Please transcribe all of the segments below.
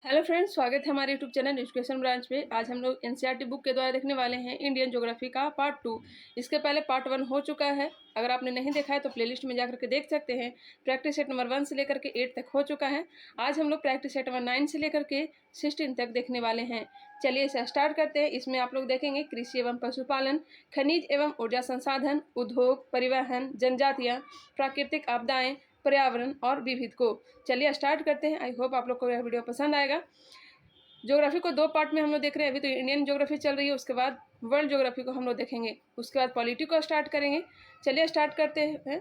Hello friends, स्वागत है हमारे यूट्यूब चैनल एजुकेशन ब्रांच पे। आज हम लोग एनसीईआरटी बुक के द्वारा देखने वाले हैं इंडियन ज्योग्राफी का पार्ट 2। इसके पहले पार्ट 1 हो चुका है। अगर आपने नहीं देखा है तो प्लेलिस्ट में जाकर के देख सकते हैं। प्रैक्टिस सेट नंबर 1 से लेकर के 8 तक हो चुका है। आज हम लोग प्रैक्टिस सेट नंबर 9 से लेकर के 16 तक देखने वाले हैं। चलिए इसे स्टार्ट करते हैं। इसमें आप लोग देखेंगे कृषि एवं पशुपालन, खनिज एवं ऊर्जा संसाधन, उद्योग, परिवहन, जनजातियाँ, प्राकृतिक आपदाएं, पर्यावरण और विविध को। चलिए स्टार्ट करते हैं। आई होप आप लोग को यह वीडियो पसंद आएगा। ज्योग्राफी को 2 पार्ट में हम लोग देख रहे हैं। अभी तो इंडियन ज्योग्राफी चल रही है, उसके बाद वर्ल्ड ज्योग्राफी को हम लोग देखेंगे, उसके बाद पॉलिटी को स्टार्ट करेंगे। चलिए स्टार्ट करते हैं।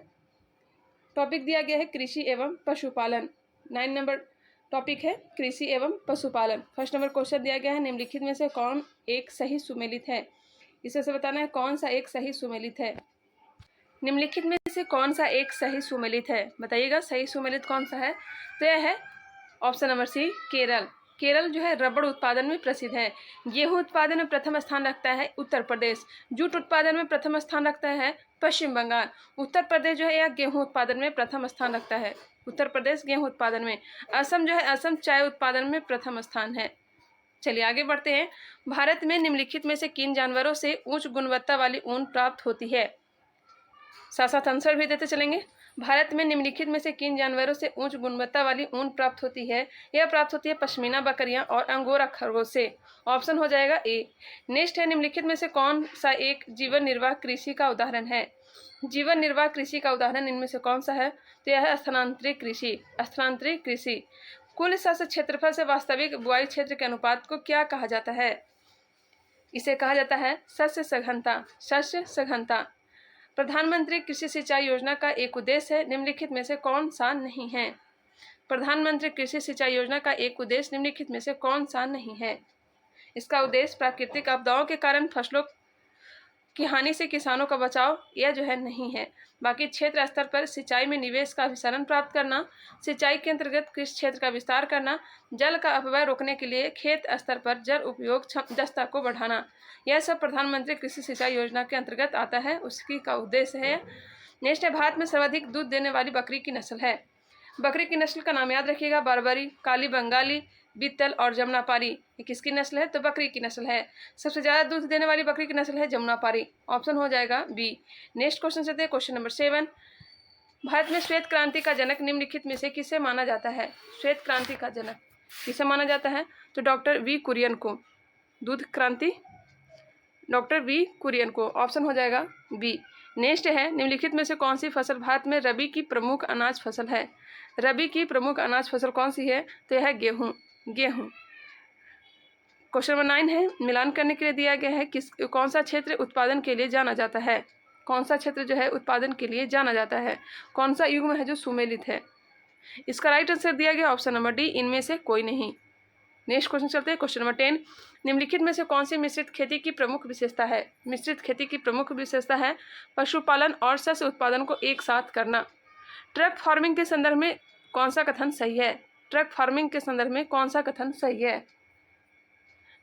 टॉपिक दिया गया है कृषि एवं पशुपालन। 9 नंबर टॉपिक है कृषि एवं पशुपालन। फर्स्ट नंबर क्वेश्चन दिया गया है, निम्नलिखित में से कौन एक सही सुमेलित है। इसे से बताना है कौन सा एक सही सुमेलित है। निम्नलिखित में से कौन सा एक सही सुमेलित है, बताइएगा सही सुमेलित कौन सा है। तो यह है option number C, Kerala. Kerala जो है रबड़ उत्पादन में प्रसिद्ध है। गेहूं उत्पादन में प्रथम स्थान रखता है उत्तर प्रदेश। जूट उत्पादन में प्रथम स्थान रखता है पश्चिम बंगाल। उत्तर प्रदेश जो है यह गेहूं उत्पादन में प्रथम स्थान रखता है। उत्तर प्रदेश गेहूं उत्पादन में। असम जो है असम चाय उत्पादन में प्रथम स्थान है। चलिए आगे बढ़ते हैं। भारत में निम्नलिखित में से किन जानवरों से उच्च गुणवत्ता वाली ऊन प्राप्त होती है। साथ साथ आंसर भी देते चलेंगे। भारत में निम्नलिखित में से किन जानवरों से उच्च गुणवत्ता वाली ऊन प्राप्त होती है। यह प्राप्त होती है पश्मीना बकरियां और अंगोरा खरगोश से। ऑप्शन हो जाएगा ए। नेक्स्ट है, निम्नलिखित में से कौन सा एक जीवन निर्वाह कृषि का उदाहरण है। जीवन निर्वाह कृषि का उदाहरण इनमें से कौन सा है। तो यह है स्थानांतरित कृषि। स्थानांतरित कृषि। कुल शस्य क्षेत्रफल से वास्तविक बुआई क्षेत्र के अनुपात को क्या कहा जाता है। इसे कहा जाता है शस्य सघनता। शस्य सघनता। प्रधानमंत्री कृषि सिंचाई योजना का एक उद्देश्य है, निम्नलिखित में से कौन सा नहीं है। प्रधानमंत्री कृषि सिंचाई योजना का एक उद्देश्य निम्नलिखित में से कौन सा नहीं है। इसका उद्देश्य प्राकृतिक आपदाओं के कारण फसलों की हानि से किसानों का बचाव यह जो है नहीं है। बाकी क्षेत्र स्तर पर सिंचाई में निवेश का अभिसरण प्राप्त करना, सिंचाई के अंतर्गत कृषि क्षेत्र का विस्तार करना, जल का अपव्यय रोकने के लिए खेत स्तर पर जल उपयोग दक्षता को बढ़ाना, यह सब प्रधानमंत्री कृषि सिंचाई योजना के अंतर्गत आता है, उसकी का उद्देश्य है। नेक्स्ट है, भारत में सर्वाधिक दूध देने वाली बकरी की नस्ल है। बकरी की नस्ल का नाम याद रखिएगा, बारबरी, काली बंगाली, बीतल और जमुनापारी। ये किसकी नस्ल है, तो बकरी की नस्ल है। सबसे ज़्यादा दूध देने वाली बकरी की नस्ल है जमुनापारी। ऑप्शन हो जाएगा बी। नेक्स्ट क्वेश्चन चलते हैं, क्वेश्चन नंबर 7। भारत में श्वेत क्रांति का जनक निम्नलिखित में से किसे माना जाता है। श्वेत क्रांति का जनक किसे माना जाता है, तो डॉक्टर वी कुरियन को। दूध क्रांति डॉक्टर वी कुरियन को। ऑप्शन हो जाएगा बी। नेक्स्ट है, निम्नलिखित में से कौन सी फसल भारत में रबी की प्रमुख अनाज फसल है। रबी की प्रमुख अनाज फसल कौन सी है, तो यह है गेहूं। गेहूं। क्वेश्चन नंबर 9 है, मिलान करने के लिए दिया गया है कौन सा क्षेत्र उत्पादन के लिए जाना जाता है। कौन सा क्षेत्र जो है उत्पादन के लिए जाना जाता है, कौन सा युग्म है जो सुमेलित है। इसका राइट आंसर दिया गया ऑप्शन नंबर डी, इनमें से कोई नहीं। नेक्स्ट क्वेश्चन चलते हैं, क्वेश्चन नंबर 10। निम्नलिखित में से कौन सी मिश्रित खेती की प्रमुख विशेषता है। मिश्रित खेती की प्रमुख विशेषता है पशुपालन और शस्य उत्पादन को एक साथ करना। ट्रक फार्मिंग के संदर्भ में कौन सा कथन सही है। ट्रक फार्मिंग के संदर्भ में कौन सा कथन सही है।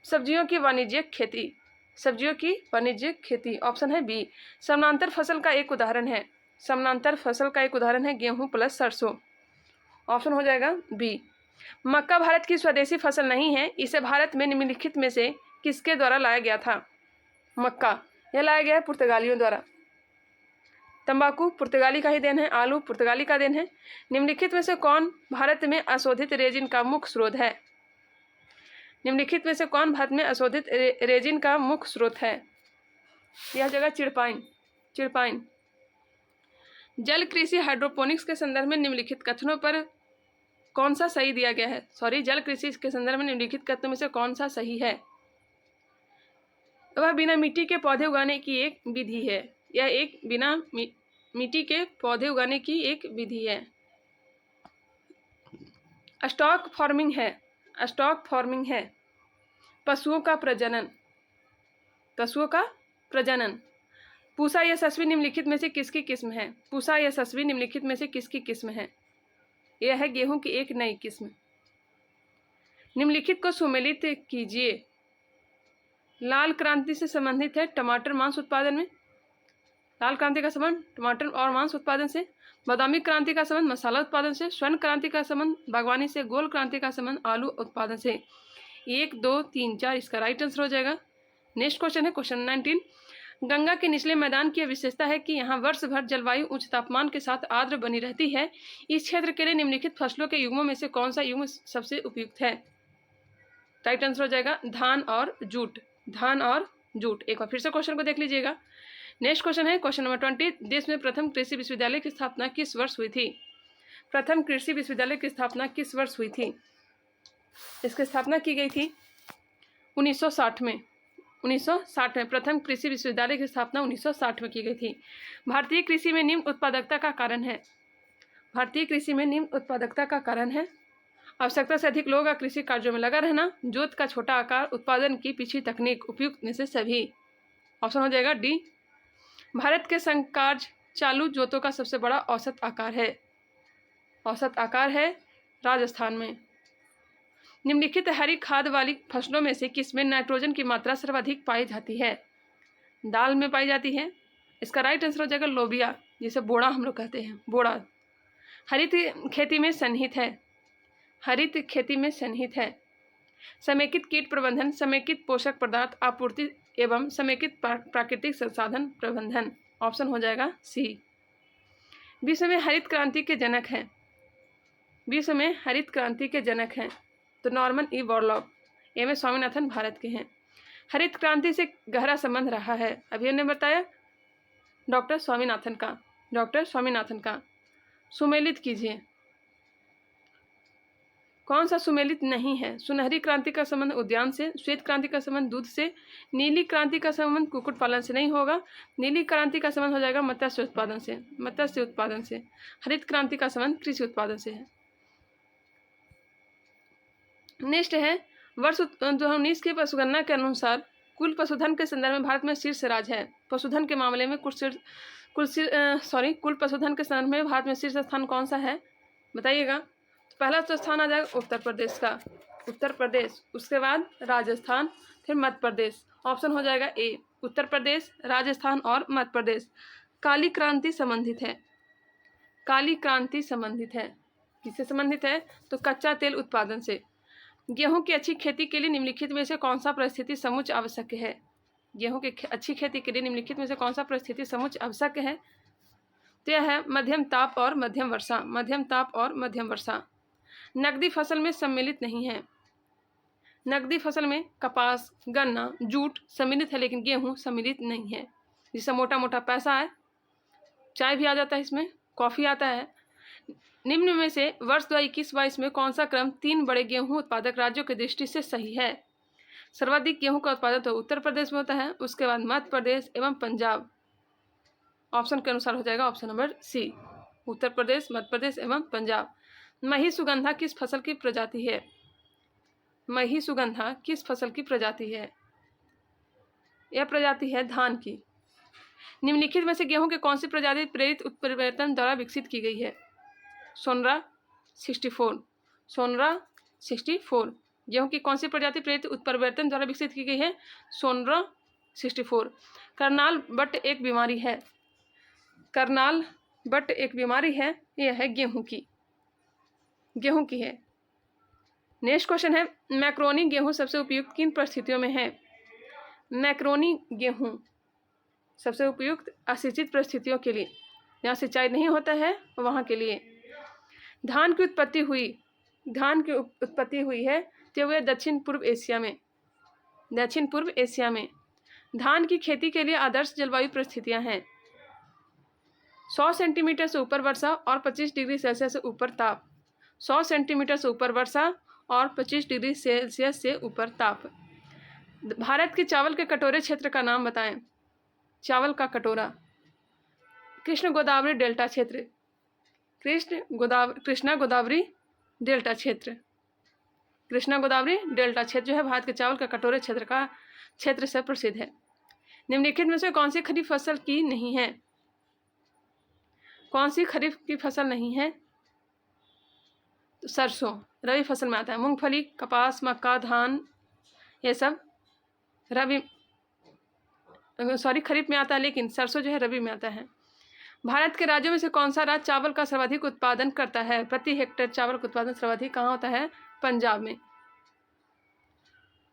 सब्जियों की वाणिज्यिक खेती। सब्जियों की वाणिज्यिक खेती। ऑप्शन है बी। समानांतर फसल का एक उदाहरण है। समानांतर फसल का एक उदाहरण है गेहूं प्लस सरसों। ऑप्शन हो जाएगा बी। मक्का भारत की स्वदेशी फसल नहीं है, इसे भारत में निम्नलिखित में से किसके द्वारा लाया गया था। मक्का यह लाया गया है पुर्तगालियों द्वारा। तंबाकू पुर्तगाली का ही देन है। आलू पुर्तगाली का देन है। निम्नलिखित में से कौन भारत में अशोधित रेजिन का मुख्य स्रोत है। निम्नलिखित में से कौन भारत में अशोधित रेजिन का मुख्य स्रोत है। यह जगह चिड़पाइन। चिड़पाइन। जल कृषि हाइड्रोपोनिक्स के संदर्भ में निम्नलिखित कथनों पर कौन सा सही दिया गया है। जल कृषि के संदर्भ में निम्नलिखित कथनों में से कौन सा सही है। वह बिना मिट्टी के पौधे उगाने की एक विधि है। यह एक बिना मिट्टी के पौधे उगाने की एक विधि है। स्टॉक फार्मिंग है। स्टॉक फार्मिंग है पशुओं का प्रजनन। पशुओं का प्रजनन। पूसा यशस्वी निम्नलिखित में से किसकी किस्म है। पूसा यशस्वी निम्नलिखित में से किसकी किस्म है। यह है गेहूं की एक नई किस्म। निम्नलिखित को सुमेलित कीजिए। लाल क्रांति से संबंधित है टमाटर मांस उत्पादन में। लाल क्रांति का संबंध टमाटर और मांस उत्पादन से, बादामी क्रांति का संबंध मसाला उत्पादन से, स्वर्ण क्रांति का संबंध बागवानी से, गोल क्रांति का संबंध आलू उत्पादन से। 1 2 3 4 इसका राइट आंसर हो जाएगा। नेक्स्ट क्वेश्चन है क्वेश्चन 19। गंगा के निचले मैदान की विशेषता है कि यहाँ वर्ष भर जलवायु उच्च तापमान के साथ आर्द्र बनी रहती है। इस क्षेत्र के लिए निम्नलिखित फसलों के युग्मों में से कौन सा युग्म सबसे उपयुक्त है? राइट आंसर हो जाएगा धान और जूट। धान और जूट। एक बार फिर से क्वेश्चन को देख लीजिएगा। नेक्स्ट क्वेश्चन है क्वेश्चन नंबर 20। देश में प्रथम कृषि विश्वविद्यालय की स्थापना किस वर्ष हुई थी? प्रथम कृषि विश्वविद्यालय की स्थापना किस वर्ष हुई थी? इसकी स्थापना की गई थी 1960 में। 1960 में प्रथम कृषि विश्वविद्यालय की स्थापना 1960 में की गई थी। भारतीय कृषि में निम्न उत्पादकता का कारण है। भारतीय कृषि में निम्न उत्पादकता का कारण है आवश्यकता से अधिक लोगों का कृषि कार्यों में लगा रहना, जोत का छोटा आकार, उत्पादन की पिछड़ी तकनीक, उपयुक्त में से सभी। ऑप्शन हो जाएगा डी। भारत के संकार्य चालू जोतों का सबसे बड़ा औसत आकार है। औसत आकार है राजस्थान में। निम्नलिखित हरी खाद वाली फसलों में से किसमें नाइट्रोजन की मात्रा सर्वाधिक पाई जाती है? दाल में पाई जाती है। इसका राइट आंसर हो जाएगा लोबिया, जिसे बोड़ा हम लोग कहते हैं, बोड़ा। हरित खेती में सन्निहित है। हरित खेती में सन्निहित है। समेकित कीट प्रबंधन, समेकित पोषक पदार्थ आपूर्ति एवं समेकित प्राकृतिक संसाधन प्रबंधन। ऑप्शन हो जाएगा सी। विश्व में हरित क्रांति के जनक हैं। विश्व में हरित क्रांति के जनक हैं तो Norman E Borlaug, M S Swaminathan Bharat के हैं। हरित क्रांति से गहरा संबंध रहा है, अभी हमने बताया, डॉक्टर स्वामीनाथन का। डॉक्टर स्वामीनाथन का। सुमेलित कीजिए। कौन सा सुमेलित नहीं है? सुनहरी क्रांति का संबंध उद्यान से, श्वेत क्रांति का संबंध दूध से, नीली क्रांति का संबंध कुक्कुट पालन से नहीं होगा। नीली क्रांति का संबंध हो जाएगा मत्स्य उत्पादन से। मत्स्य उत्पादन से। हरित क्रांति का संबंध कृषि उत्पादन से है। नेक्स्ट है वर्ष 2019 की पशुगणना के अनुसार कुल पशुधन के संदर्भ में भारत में शीर्ष राज्य है। पशुधन के मामले में कुल पशुधन के संदर्भ में भारत में शीर्ष स्थान कौन सा है बताइएगा। पहला तो स्थान आ जाएगा उत्तर प्रदेश का, उत्तर प्रदेश। उसके बाद राजस्थान, फिर मध्य प्रदेश। ऑप्शन हो जाएगा ए, उत्तर प्रदेश, राजस्थान और मध्य प्रदेश। काली क्रांति संबंधित है। काली क्रांति संबंधित है। किससे संबंधित है? तो कच्चा तेल उत्पादन से। गेहूं की अच्छी खेती के लिए निम्नलिखित में से कौन सा परिस्थिति समुच्चय आवश्यक है? गेहूं की अच्छी खेती के लिए निम्नलिखित में से कौन सा परिस्थिति समुच्चय आवश्यक है? तो यह है मध्यम ताप और मध्यम वर्षा। मध्यम ताप और मध्यम वर्षा। नकदी फसल में सम्मिलित नहीं है। नकदी फसल में कपास, गन्ना, जूट सम्मिलित है, लेकिन गेहूं सम्मिलित नहीं है। जिससे मोटा मोटा पैसा है, चाय भी आ जाता है, इसमें कॉफ़ी आता है। निम्न में से वर्ष 2021-22 में कौन सा क्रम 3 बड़े गेहूं उत्पादक राज्यों की दृष्टि से सही है? सर्वाधिक गेहूं का उत्पादन तो उत्तर प्रदेश में होता है, उसके बाद मध्य प्रदेश एवं पंजाब। ऑप्शन के अनुसार हो जाएगा ऑप्शन नंबर सी, उत्तर प्रदेश, मध्य प्रदेश एवं पंजाब। मही सुगंधा किस फसल की प्रजाति है? मही सुगंधा किस फसल की प्रजाति है? यह प्रजाति है धान की। निम्नलिखित में से गेहूं के कौन सी प्रजाति प्रेरित उत्परिवर्तन द्वारा विकसित की गई है? सोनरा 64। सोनरा 64 गेहूं की कौन सी प्रजाति प्रेरित उत्परिवर्तन द्वारा विकसित की गई है? सोनरा 64। करनाल बट एक बीमारी है। करनाल बट एक बीमारी है, यह है गेहूं की। गेहूं की है। नेक्स्ट क्वेश्चन है मैक्रोनी गेहूं सबसे उपयुक्त किन परिस्थितियों में है? मैक्रोनी गेहूं सबसे उपयुक्त असिंचित परिस्थितियों के लिए, जहाँ सिंचाई नहीं होता है वहाँ के लिए। धान की उत्पत्ति हुई है तो वह दक्षिण पूर्व एशिया में। दक्षिण पूर्व एशिया में धान की खेती के लिए आदर्श जलवायु परिस्थितियाँ हैं 100 सेंटीमीटर से ऊपर वर्षा और 25 डिग्री सेल्सियस से ऊपर ताप। 100 सेंटीमीटर से ऊपर वर्षा और 25 डिग्री सेल्सियस से ऊपर ताप। भारत के चावल के कटोरे क्षेत्र का नाम बताएं। चावल का कटोरा। कृष्ण गोदावरी डेल्टा क्षेत्र। कृष्णा गोदावरी डेल्टा क्षेत्र। कृष्णा गोदावरी डेल्टा क्षेत्र जो है भारत के चावल का कटोरे क्षेत्र से प्रसिद्ध है। निम्नलिखित में से कौन सी खरीफ फसल की नहीं है? कौन सी खरीफ की फसल नहीं है? तो सरसों रबी फसल में आता है। मूंगफली, कपास, मक्का, धान, ये सब खरीफ में आता है, लेकिन सरसों जो है रबी में आता है। भारत के राज्यों में से कौन सा राज्य चावल का सर्वाधिक उत्पादन करता है? प्रति हेक्टेयर चावल का उत्पादन सर्वाधिक कहाँ होता है? पंजाब में।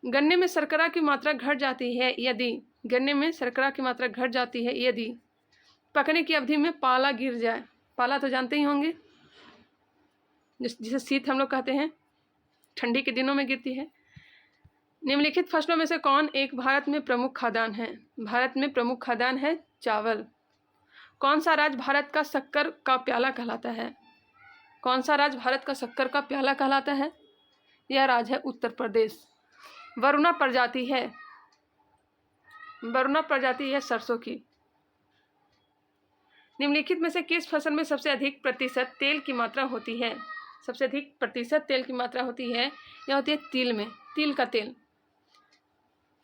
गन्ने में शर्करा की मात्रा घट जाती है यदि, गन्ने में शर्करा की मात्रा घट जाती है यदि पकने की अवधि में पाला गिर जाए। पाला तो जानते ही होंगे, जिसे शीत हम लोग कहते हैं, ठंडी के दिनों में गिरती है। निम्नलिखित फसलों में से कौन एक भारत में प्रमुख खाद्यान्न है? भारत में प्रमुख खाद्यान्न है चावल। कौन सा राज्य भारत का शक्कर का प्याला कहलाता है? कौन सा राज्य भारत का शक्कर का प्याला कहलाता है? यह राज्य है उत्तर प्रदेश। वरुणा प्रजाति है, वरुणा प्रजाति है सरसों की। निम्नलिखित में से किस फसल में सबसे अधिक प्रतिशत तेल की मात्रा होती है? सबसे अधिक प्रतिशत तेल की मात्रा होती है, यह होती है तिल में, तिल का तेल।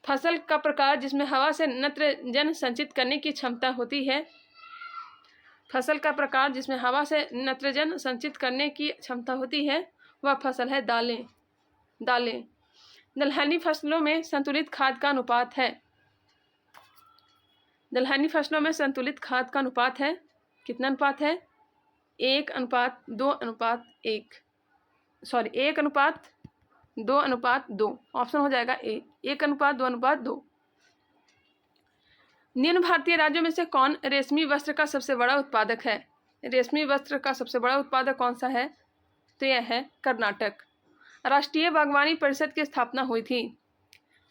फसल का प्रकार जिसमें हवा से नत्रजन संचित करने की क्षमता होती है। फसल का प्रकार जिसमें हवा से नत्रजन संचित करने की क्षमता होती है, वह फसल है दालें। दालें। दलहनी फसलों में संतुलित खाद का अनुपात है। दलहनी फसलों में संतुलित खाद का अनुपात है, कितना अनुपात है? 1:2:1। 1:2:2। ऑप्शन हो जाएगा ए, 1:2:2। निम्न भारतीय राज्यों में से कौन रेशमी वस्त्र का सबसे बड़ा उत्पादक है? रेशमी वस्त्र का सबसे बड़ा उत्पादक कौन सा है? तो यह है कर्नाटक। राष्ट्रीय बागवानी परिषद की स्थापना हुई थी।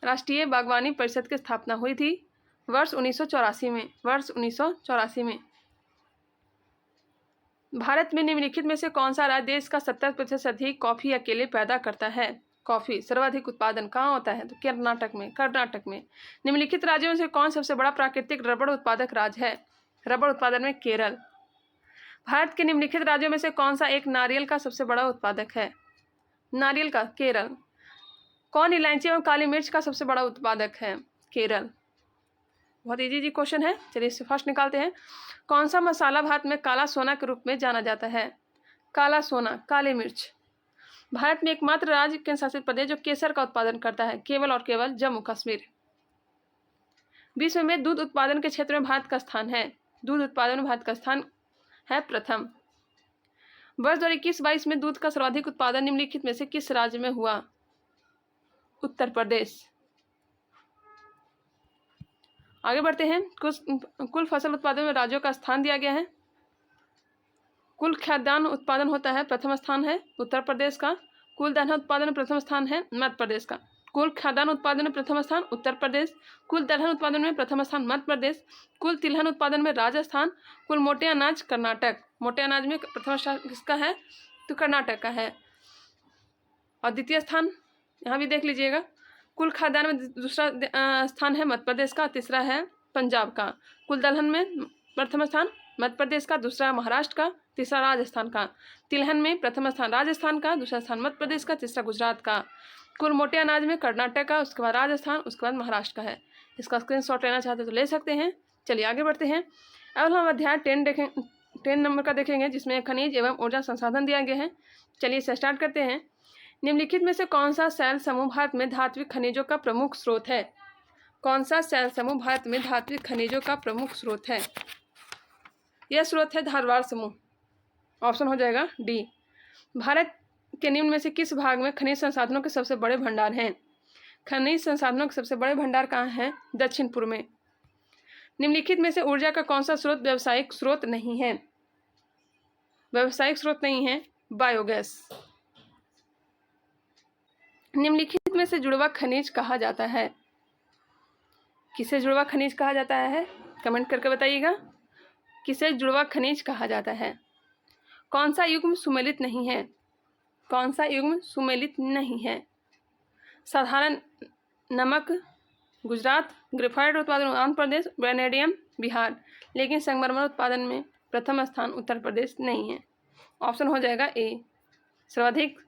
राष्ट्रीय बागवानी परिषद की स्थापना हुई थी वर्ष 1984 में। वर्ष 1984 में। भारत में निम्नलिखित में से कौन सा राज्य देश का 70% से अधिक कॉफी अकेले पैदा करता है? कॉफी सर्वाधिक उत्पादन कहाँ होता है? तो कर्नाटक में। कर्नाटक में। निम्नलिखित राज्यों में से कौन सबसे बड़ा प्राकृतिक रबड़ उत्पादक राज्य है? रबड़ उत्पादन में केरल। भारत के निम्नलिखित राज्यों में से कौन सा एक नारियल का सबसे बड़ा उत्पादक है? नारियल का केरल। कौन इलायची एवं काली मिर्च का सबसे बड़ा उत्पादक है? केरल। बहुत इजी क्वेश्चन है, चलिए इससे फर्स्ट निकालते हैं। कौन सा मसाला भारत में काला सोना के रूप में जाना जाता है? काला सोना, काली मिर्च। भारत में एकमात्र राज्य केंद्र शासित प्रदेश जो केसर का उत्पादन करता है, केवल और केवल जम्मू कश्मीर। विश्व में दूध उत्पादन के क्षेत्र में भारत का स्थान है। दूध उत्पादन में भारत का स्थान है प्रथम। वर्ष 2021-22 में दूध का सर्वाधिक उत्पादन निम्नलिखित में से किस राज्य में हुआ? उत्तर प्रदेश। आगे बढ़ते हैं। कुल फसल उत्पादन में राज्यों का स्थान दिया गया है। कुल खाद्यान्न उत्पादन होता है, प्रथम स्थान है उत्तर प्रदेश का। कुल दलहन उत्पादन में प्रथम स्थान है मध्य प्रदेश का। कुल खाद्यान्न उत्पादन में प्रथम स्थान उत्तर प्रदेश। कुल दलहन उत्पादन में प्रथम स्थान मध्य प्रदेश। कुल तिलहन उत्पादन में राजस्थान। कुल मोटे अनाज कर्नाटक। मोटे अनाज में प्रथम स्थान किसका है? तो कर्नाटक का है। और द्वितीय स्थान यहाँ भी देख लीजिएगा। कुल खाद्यान्न में दूसरा स्थान है मध्य प्रदेश का, तीसरा है पंजाब का। कुल दलहन में प्रथम स्थान मध्य प्रदेश का, दूसरा महाराष्ट्र का, तीसरा राजस्थान का। तिलहन में प्रथम स्थान राजस्थान का, दूसरा स्थान मध्य प्रदेश का, तीसरा गुजरात का। कुल मोटे अनाज में कर्नाटक का, उसके बाद राजस्थान, उसके बाद महाराष्ट्र का है। इसका स्क्रीनशॉट लेना चाहते तो ले सकते हैं। चलिए आगे बढ़ते हैं। अब हम अध्याय 10 नंबर का देखेंगे, जिसमें खनिज एवं ऊर्जा संसाधन दिया गया है। चलिए इसे स्टार्ट करते हैं। निम्नलिखित में से कौन सा शैल समूह भारत में धात्विक खनिजों का प्रमुख स्रोत है? कौन सा शैल समूह भारत में धात्विक खनिजों का प्रमुख स्रोत है? यह स्रोत है धारवाड़ समूह। ऑप्शन हो जाएगा डी। भारत के निम्न में से किस भाग में खनिज संसाधनों के सबसे बड़े भंडार हैं? खनिज संसाधनों के सबसे बड़े भंडार कहाँ हैं? दक्षिण पूर्व में। निम्नलिखित में से ऊर्जा का कौन सा स्रोत व्यावसायिक स्रोत नहीं है? व्यावसायिक स्रोत नहीं है बायोगैस। निम्नलिखित में से जुड़वा खनिज कहा जाता है? किसे जुड़वा खनिज कहा जाता है? कमेंट करके बताइएगा, किसे जुड़वा खनिज कहा जाता है? कौन सा युग्म सुमेलित नहीं है? कौन सा युग्म सुमेलित नहीं है? साधारण नमक गुजरात, ग्रेफाइट उत्पादन आंध्र प्रदेश, वेनेडियम बिहार। लेकिन संगमरमर उत्पादन में प्रथम स्थान उत्तर प्रदेश नहीं है। ऑप्शन हो जाएगा ए। सर्वाधिक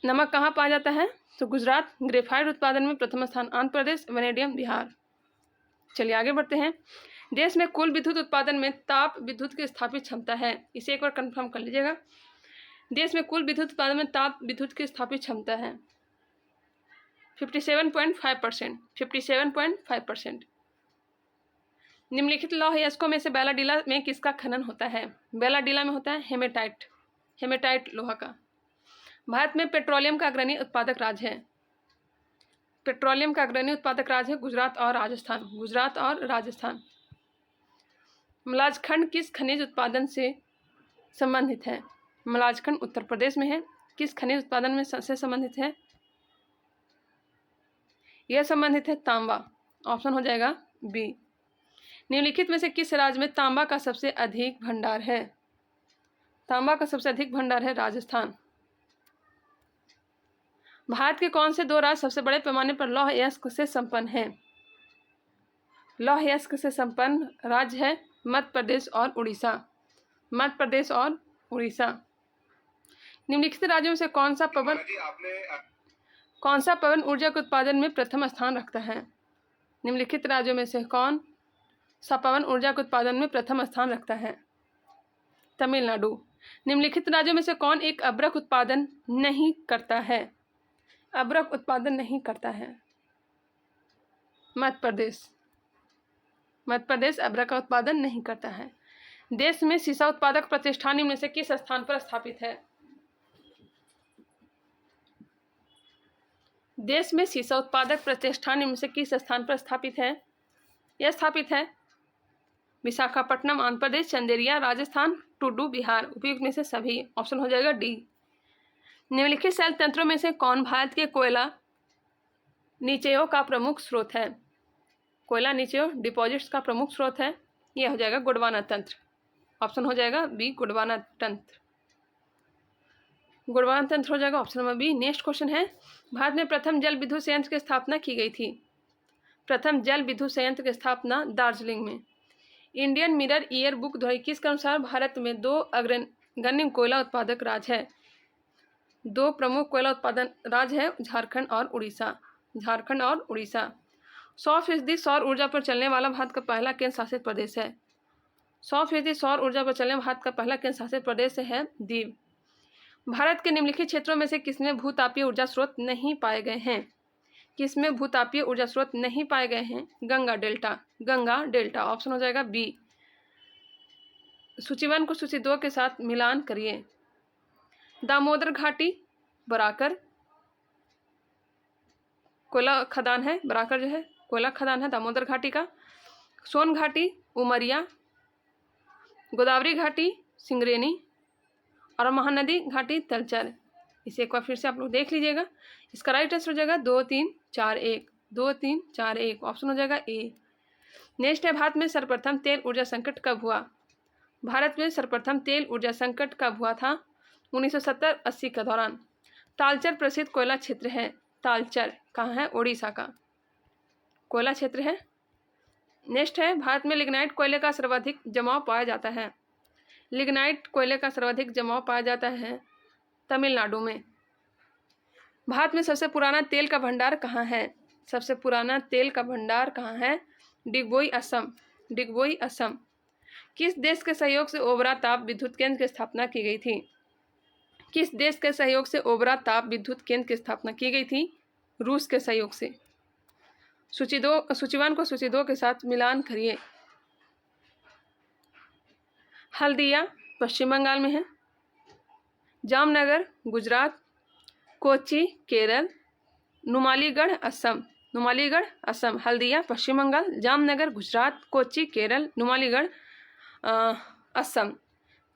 नमक कहाँ पाया जाता है? तो गुजरात। ग्रेफाइट उत्पादन में प्रथम स्थान आंध्र प्रदेश, वेनेडियम बिहार। चलिए आगे बढ़ते हैं। देश में कुल विद्युत उत्पादन में ताप विद्युत की स्थापित क्षमता है। इसे एक बार कंफर्म कर लीजिएगा। देश में कुल विद्युत उत्पादन में ताप विद्युत की स्थापित क्षमता है 57.5%। 57.5%। निम्नलिखित लौह अयस्कों में से बैलाडीला में किसका खनन होता है? बैलाडीला में होता है हेमेटाइट लोहा का। भारत में पेट्रोलियम का अग्रणी उत्पादक राज्य है। पेट्रोलियम का अग्रणी उत्पादक राज्य है गुजरात और राजस्थान। मलाजखंड किस खनिज उत्पादन से संबंधित है? मलाजखंड उत्तर प्रदेश में है। किस खनिज उत्पादन में से संबंधित है? यह संबंधित है तांबा। ऑप्शन हो जाएगा बी। निम्नलिखित में से किस राज्य में तांबा का सबसे अधिक भंडार है? तांबा का सबसे अधिक भंडार है राजस्थान। भारत के कौन से दो राज्य सबसे बड़े पैमाने पर लौह अयस्क से संपन्न हैं? लौह अयस्क से संपन्न राज्य है मध्य प्रदेश और उड़ीसा। निम्नलिखित राज्यों में से कौन सा पवन ऊर्जा के उत्पादन में प्रथम स्थान रखता है? निम्नलिखित राज्यों में से कौन सा पवन ऊर्जा के उत्पादन में प्रथम स्थान रखता है? तमिलनाडु। निम्नलिखित राज्यों में से कौन एक अभ्रक उत्पादन नहीं करता है? मध्य प्रदेश अभ्रक का उत्पादन नहीं करता है। देश में सीसा उत्पादक प्रतिष्ठान निम्न में से किस स्थान पर स्थापित है? देश में सीसा उत्पादक प्रतिष्ठान निम्न से किस स्थान पर स्थापित है? यह स्थापित है विशाखापट्टनम आंध्र प्रदेश, चंदेरिया राजस्थान, टुडू बिहार। उपयुक्त में से सभी। ऑप्शन हो जाएगा डी। निम्नलिखित शैल तंत्रों में से कौन भारत के कोयला निचयों का प्रमुख स्रोत है? कोयला निचयों डिपॉजिट्स का प्रमुख स्रोत है। यह हो जाएगा गोंडवाना तंत्र। ऑप्शन हो जाएगा बी गोंडवाना तंत्र हो जाएगा option number B. Next question है, भारत में प्रथम जल विद्युत संयंत्र की स्थापना की गई थी? प्रथम जल विद्युत संयंत्र की स्थापना दार्जिलिंग में। इंडियन मिरर ईयर बुक 2021 के अनुसार भारत में दो अग्रगण्य कोयला उत्पादक राज्य है। दो प्रमुख कोयला उत्पादन राज्य है झारखंड और उड़ीसा। 100% सौर ऊर्जा पर चलने वाला भारत का पहला केंद्र शासित प्रदेश है। 100% सौर ऊर्जा पर चलने भारत का पहला केंद्र शासित प्रदेश है दीव। भारत के निम्नलिखित क्षेत्रों में से किसमें भूतापीय ऊर्जा स्रोत नहीं पाए गए हैं? गंगा डेल्टा। ऑप्शन हो जाएगा बी। सूची 1 को सूची 2 के साथ मिलान करिए। दामोदर घाटी बराकर कोयला खदान है। बराकर जो है कोयला खदान है दामोदर घाटी का। सोन घाटी उमरिया, गोदावरी घाटी सिंगरेनी और महानदी घाटी तलचर। इसे एक बार फिर से आप लोग देख लीजिएगा। इसका राइट आंसर हो जाएगा 2 3 4 1। ऑप्शन हो जाएगा ए। नेक्स्ट है, भारत में सर्वप्रथम तेल ऊर्जा संकट कब हुआ? भारत में सर्वप्रथम तेल ऊर्जा संकट कब हुआ था? 1970-80 के दौरान। तालचर प्रसिद्ध कोयला क्षेत्र है। तालचर कहाँ है? उड़ीसा का कोयला क्षेत्र है। नेक्स्ट है, भारत में लिग्नाइट कोयले का सर्वाधिक जमाव पाया जाता है तमिलनाडु में। भारत में सबसे पुराना तेल का भंडार कहाँ है? डिगबोई असम। किस देश के सहयोग से ओबरा ताप विद्युत केंद्र की स्थापना की गई थी? रूस के सहयोग से। सूची 1 को सूची 2 के साथ मिलान करिए। हल्दिया पश्चिम बंगाल में है। जामनगर गुजरात, कोच्चि केरल, नुमालीगढ़ असम। हल्दिया पश्चिम बंगाल, जामनगर गुजरात, कोच्चि केरल, नुमालीगढ़ असम।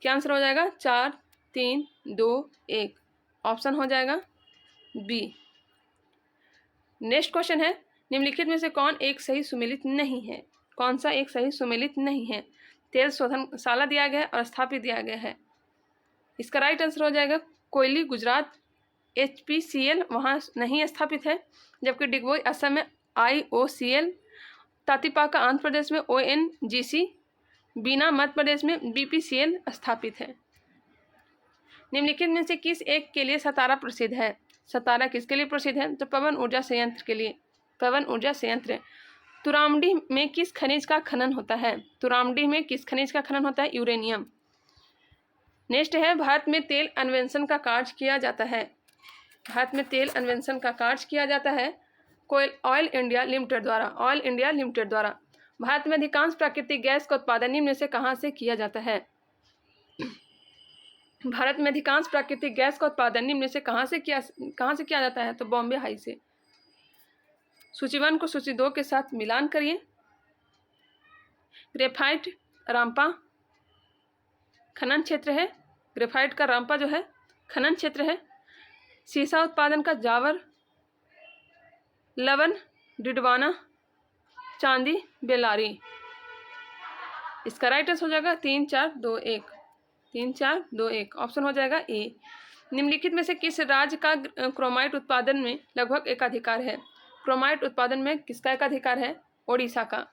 क्या आंसर हो जाएगा? 4 3 2 1। ऑप्शन हो जाएगा बी। नेक्स्ट क्वेश्चन है, निम्नलिखित में से कौन एक सही सुमेलित नहीं है? तेल शोधनशाला दिया गया है और स्थापित दिया गया है। इसका राइट आंसर हो जाएगा कोयली गुजरात HPCL वहाँ नहीं स्थापित है, जबकि डिगबोई असम में IOCL, तातीपाका आंध्र प्रदेश में ONGC, बीना मध्य प्रदेश में BPCL स्थापित है। निम्नलिखित में से किस एक के लिए सतारा प्रसिद्ध है? सतारा किसके लिए प्रसिद्ध है? तो पवन ऊर्जा संयंत्र के लिए। तुरामडीह में किस खनिज का खनन होता है? यूरेनियम। नेक्स्ट है, भारत में तेल अन्वेषण का कार्य किया जाता है ऑयल इंडिया लिमिटेड द्वारा। भारत में अधिकांश प्राकृतिक गैस का उत्पादन निम्न में से कहाँ से किया जाता है? भारत में अधिकांश प्राकृतिक गैस का उत्पादन निम्न में से कहाँ से किया जाता है? तो बॉम्बे हाई से। सूची 1 को सूची 2 के साथ मिलान करिए। ग्रेफाइट रामपा खनन क्षेत्र है। ग्रेफाइट का रामपा जो है खनन क्षेत्र है। सीसा उत्पादन का जावर, लवन, डिडवाना, चांदी, बेलारी। इसका राइट आंसर हो जाएगा 3 4 2 1। 3 4 2 1 ऑप्शन हो जाएगा ए। निम्नलिखित में से किस राज्य का क्रोमाइट उत्पादन में लगभग एकाधिकार है? क्रोमाइट उत्पादन में किसका एकाधिकार है? ओडिशा का।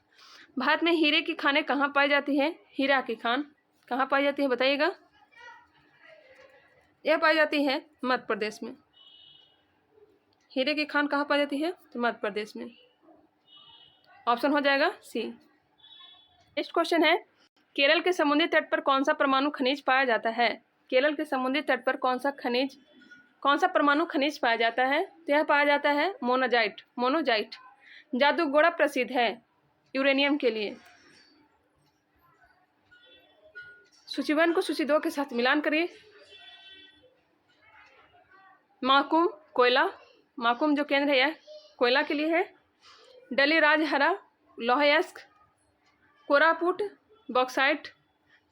भारत में हीरे की खानें कहाँ पाई जाती है? हीरा की खान कहाँ पाई जाती है बताइएगा? यह पाई जाती है मध्य प्रदेश में। हीरे की खान कहाँ पाई जाती है? तो मध्य प्रदेश में। ऑप्शन हो जाएगा सी। नेक्स्ट क्वेश्चन है, केरल के समुद्री तट पर कौन सा परमाणु खनिज पाया जाता है? केरल के समुद्री तट पर कौन सा परमाणु खनिज पाया जाता है? तो यह पाया जाता है मोनोजाइट। जादूगोड़ा प्रसिद्ध है यूरेनियम के लिए। सूची 1 को सूची 2 के साथ मिलान करिए। माकुम जो केंद्र है यह कोयला के लिए है। डली राजहरा लोहायस्क, कोरापुट बॉक्साइट,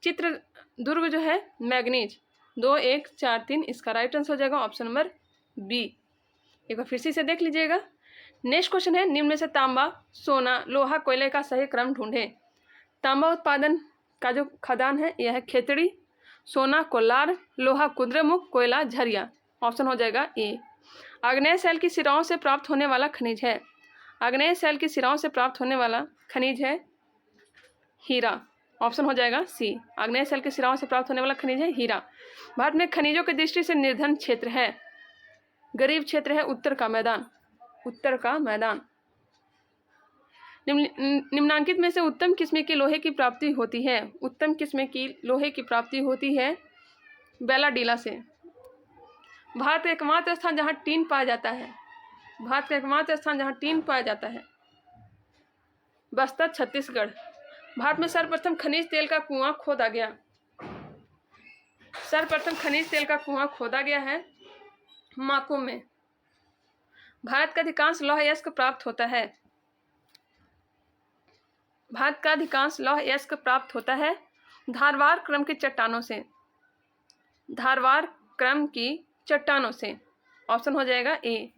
चित्रदुर्ग जो है मैग्नीज। 2 1 4 3 इसका राइट आंसर हो जाएगा ऑप्शन नंबर बी। एक बार फिर से देख लीजिएगा। नेक्स्ट क्वेश्चन है, निम्न में से तांबा, सोना, लोहा, कोयले का सही क्रम ढूंढें। तांबा उत्पादन का जो खदान है यह है खेतड़ी, सोना कोलार, लोहा कुद्रेमुख, कोयला झरिया। ऑप्शन हो जाएगा ए। आग्नेय शैल की शिराओं से प्राप्त होने वाला खनिज है। आग्नेय शैल की शिराओं से प्राप्त होने वाला खनिज है हीरा। ऑप्शन हो जाएगा सी। आग्नेय शैल की शिराओं से प्राप्त होने वाला खनिज है हीरा। भारत में खनिजों की दृष्टि से निर्धन क्षेत्र है, गरीब क्षेत्र है उत्तर का मैदान। निम्नांकित में से उत्तम किस्म के लोहे की प्राप्ति होती है? उत्तम किस्म की लोहे की प्राप्ति होती है बेलाडीला से। भारत का एकमात्र स्थान जहां टीन पाया जाता है बस्तर छत्तीसगढ़। भारत में सर्वप्रथम खनिज तेल का कुआं खोदा गया है माकुम में। भारत का अधिकांश लौह अयस्क प्राप्त होता है धारवार क्रम की चट्टानों से। ऑप्शन हो जाएगा ए।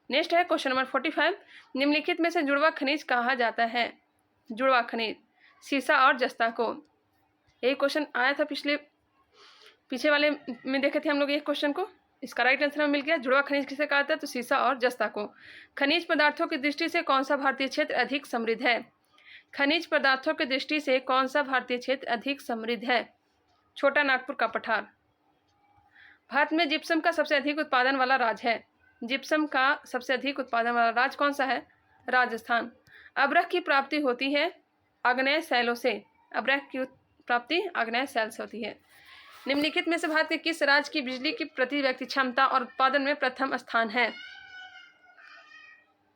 नेक्स्ट है क्वेश्चन नंबर 45, निम्नलिखित में से जुड़वा खनिज कहा जाता है? जुड़वा खनिज सीसा और जस्ता को। यही क्वेश्चन आया था पीछे वाले में देखे थे हम लोग ये क्वेश्चन को। इसका राइट आंसर हमें मिल गया। जुड़वा खनिज किसे कहा जाता है? तो सीसा और जस्ता को। खनिज पदार्थों की दृष्टि से कौन सा भारतीय क्षेत्र अधिक समृद्ध है? खनिज पदार्थों की दृष्टि से कौन सा भारतीय क्षेत्र अधिक समृद्ध है? छोटा नागपुर का पठार। भारत में जिप्सम का सबसे अधिक उत्पादन वाला राज्य है। जिप्सम का सबसे अधिक उत्पादन वाला राज्य कौन सा है? राजस्थान। अब्रक की प्राप्ति होती है आग्नेय शैलों से। अब्रक की प्राप्ति आग्नेय शैल से होती है। निम्नलिखित में से भारत के किस राज्य की बिजली की प्रति व्यक्ति क्षमता और उत्पादन में प्रथम स्थान है?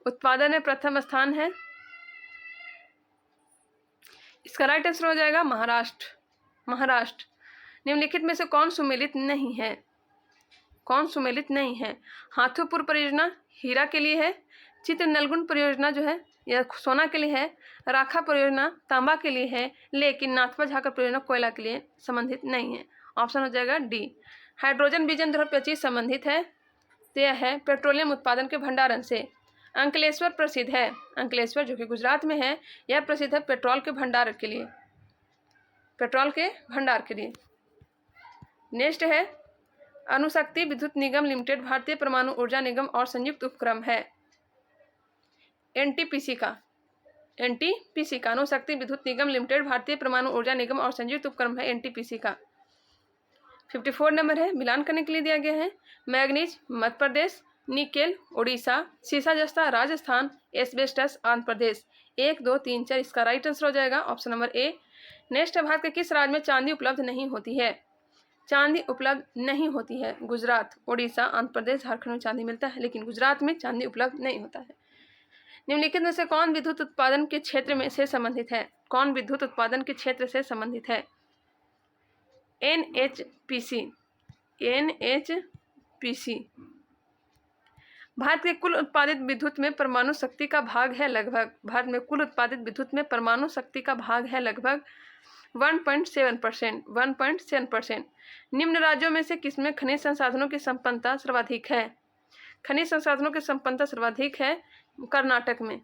उत्पादन में प्रथम स्थान है, इसका राइट आंसर हो जाएगा महाराष्ट्र। निम्नलिखित में से कौन सुमेलित नहीं है? हाथोपुर परियोजना हीरा के लिए है। चित्र नलगुन परियोजना जो है यह सोना के लिए है। राखा परियोजना तांबा के लिए है, लेकिन नाथपा झाकर परियोजना कोयला के लिए संबंधित नहीं है। ऑप्शन हो जाएगा डी। हाइड्रोजन विजन 2025 संबंधित है, तो यह है पेट्रोलियम उत्पादन के भंडारण से। अंकलेश्वर प्रसिद्ध है। अंकलेश्वर जो कि गुजरात में है, यह प्रसिद्ध है पेट्रोल के भंडार के लिए। नेक्स्ट है, अणुशक्ति विद्युत निगम लिमिटेड भारतीय परमाणु ऊर्जा निगम और संयुक्त उपक्रम है एनटीपीसी का। अणुशक्ति विद्युत निगम लिमिटेड भारतीय परमाणु ऊर्जा निगम और संयुक्त उपक्रम है एनटीपीसी का। 54 नंबर है, मिलान करने के लिए दिया गया है। मैग्नीज मध्य प्रदेश, निकेल उड़ीसा, सीसा जस्ता राजस्थान, एस्बेस्टस आंध्र प्रदेश। 1 2 3 4 इसका राइट आंसर हो जाएगा ऑप्शन नंबर ए। नेक्स्ट है, भारत के किस राज्य में चांदी उपलब्ध नहीं होती है? चांदी उपलब्ध नहीं होती है गुजरात, उड़ीसा, आंध्र प्रदेश, झारखंड में चांदी मिलता है, लेकिन गुजरात में चांदी उपलब्ध नहीं होता है। निम्नलिखित में से कौन विद्युत उत्पादन के क्षेत्र में से संबंधित है? कौन विद्युत उत्पादन के क्षेत्र से संबंधित है? NHPC। NHPC भारत के कुल उत्पादित विद्युत में परमाणु शक्ति का भाग है लगभग, भारत में कुल उत्पादित विद्युत में परमाणु शक्ति का भाग है लगभग 1.7%। 1.7%। निम्न राज्यों में से किसमें खनिज संसाधनों की संपन्नता सर्वाधिक है? खनिज संसाधनों की संपन्नता सर्वाधिक है कर्नाटक में।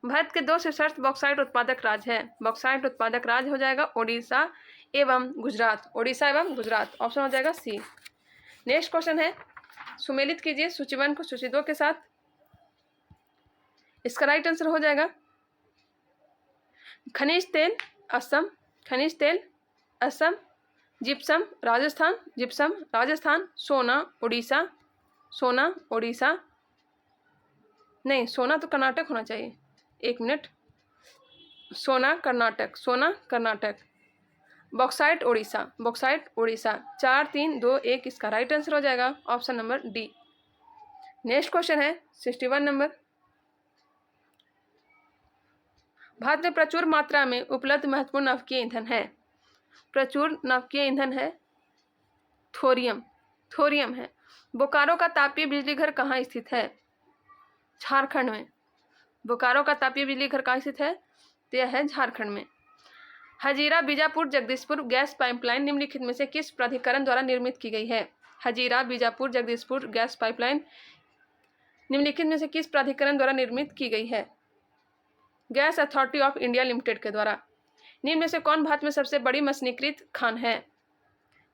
भारत के 2 सशर्त बॉक्साइट उत्पादक राज्य है। बॉक्साइट उत्पादक राज्य हो जाएगा ओडिशा एवं गुजरात। ओडिशा एवं गुजरात, ऑप्शन हो जाएगा सी। नेक्स्ट क्वेश्चन है, सुमेलित कीजिए सूची 1 को सूची 2 के साथ। इसका राइट आंसर हो जाएगा खनिज तेल असम, खनिज तेल असम, जिप्सम राजस्थान, जिप्सम राजस्थान, सोना उड़ीसा, सोना उड़ीसा, नहीं सोना तो कर्नाटक होना चाहिए, 1 मिनट, सोना कर्नाटक, सोना कर्नाटक, बॉक्साइट उड़ीसा, बॉक्साइट उड़ीसा। 4 3 2 1 इसका राइट आंसर हो जाएगा option number D. Next question है 61 नंबर, भारत में प्रचुर मात्रा में उपलब्ध महत्वपूर्ण नवकीय ईंधन है। प्रचुर नवकीय ईंधन है थोरियम, थोरियम है। बोकारो का तापीय बिजली घर कहाँ स्थित है? झारखंड में। बोकारो का तापीय बिजली घर कहाँ स्थित है? तो यह है झारखंड में। हजीरा बीजापुर जगदीशपुर गैस पाइपलाइन निम्नलिखित में से किस प्राधिकरण द्वारा निर्मित की गई है? हजीरा बीजापुर जगदीशपुर गैस पाइपलाइन निम्नलिखित में से किस प्राधिकरण द्वारा निर्मित की गई है? Gas authority of India limited के द्वारा। निम्न में से कौन भारत में सबसे बड़ी मशीनीकृत खान है?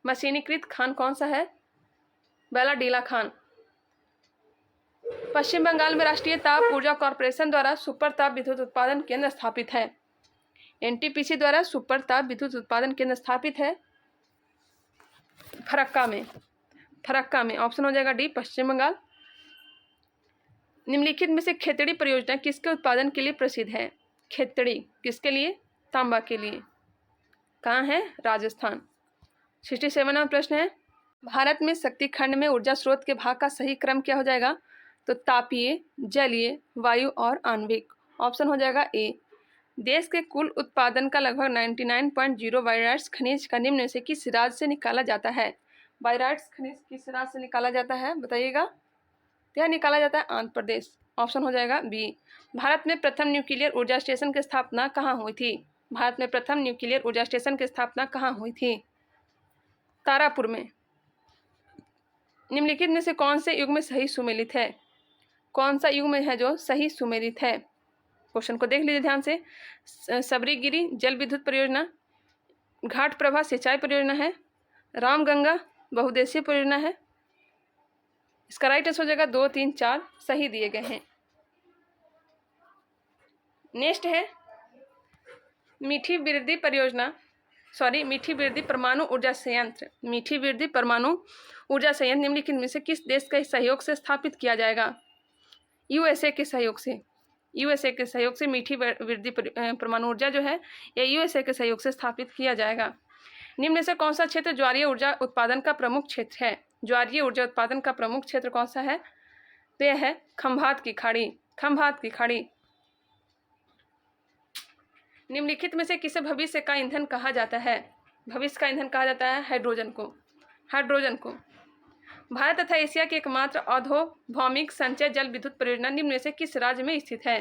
मशीनीकृत खान कौन सा है? बेलाडीला खान। पश्चिम बंगाल में राष्ट्रीय ताप ऊर्जा कॉर्पोरेशन द्वारा सुपर ताप विद्युत उत्पादन केंद्र स्थापित है। NTPC द्वारा सुपर ताप विद्युत उत्पादन केंद्र स्थापित है फरक्का में, फरक्का में, ऑप्शन हो जाएगा डी पश्चिम बंगाल। निम्नलिखित में से खेतड़ी परियोजना किसके उत्पादन के लिए प्रसिद्ध है? खेतड़ी किसके लिए? तांबा के लिए। कहाँ है? राजस्थान। 67वां प्रश्न है, भारत में शक्ति खंड में ऊर्जा स्रोत के भाग का सही क्रम क्या हो जाएगा? तो तापीय, जलीय, वायु और आणविक, ऑप्शन हो जाएगा ए। देश के कुल उत्पादन का लगभग 99.0 बायराइट्स खनिज का निम्न में से किस राज्य से निकाला जाता है? बायराइट्स खनिज किस राज्य से निकाला जाता है बताइएगा? यह निकाला जाता है आंध्र प्रदेश, ऑप्शन हो जाएगा बी। भारत में प्रथम न्यूक्लियर ऊर्जा स्टेशन की स्थापना कहाँ हुई थी? भारत में प्रथम न्यूक्लियर ऊर्जा स्टेशन की स्थापना कहाँ हुई थी? तारापुर में। निम्नलिखित में से कौन से युग में सही सुमेलित है? कौन सा युग में है जो सही सुमेलित है? क्वेश्चन को देख लीजिए ध्यान से। सबरीगिरी जल विद्युत परियोजना, घाट प्रभा सिंचाई परियोजना है, रामगंगा बहुउद्देशीय परियोजना है। इसका राइट आंसर हो जाएगा 2 3 4 सही दिए गए हैं। नेक्स्ट है मीठी बिरदी परियोजना, मीठी बिरदी परमाणु ऊर्जा संयंत्र। मीठी बिरदी परमाणु ऊर्जा संयंत्र निम्नलिखित में से किस देश के सहयोग से स्थापित किया जाएगा? USA के सहयोग से। USA के सहयोग से मीठी बिरदी परमाणु ऊर्जा जो है ये USA के सहयोग से स्थापित किया जाएगा। निम्न में से कौन सा क्षेत्र ज्वारीय ऊर्जा उत्पादन का प्रमुख क्षेत्र है? ज्वारीय ऊर्जा उत्पादन का प्रमुख क्षेत्र कौन सा है? तो यह है खंभात की खाड़ी, खंभात की खाड़ी। निम्नलिखित में से किसे भविष्य का ईंधन कहा जाता है? भविष्य का ईंधन कहा जाता है हाइड्रोजन को, हाइड्रोजन को। भारत तथा एशिया की एकमात्र औद्योभौमिक संचय जल विद्युत परियोजना निम्न में से किस राज्य में स्थित है?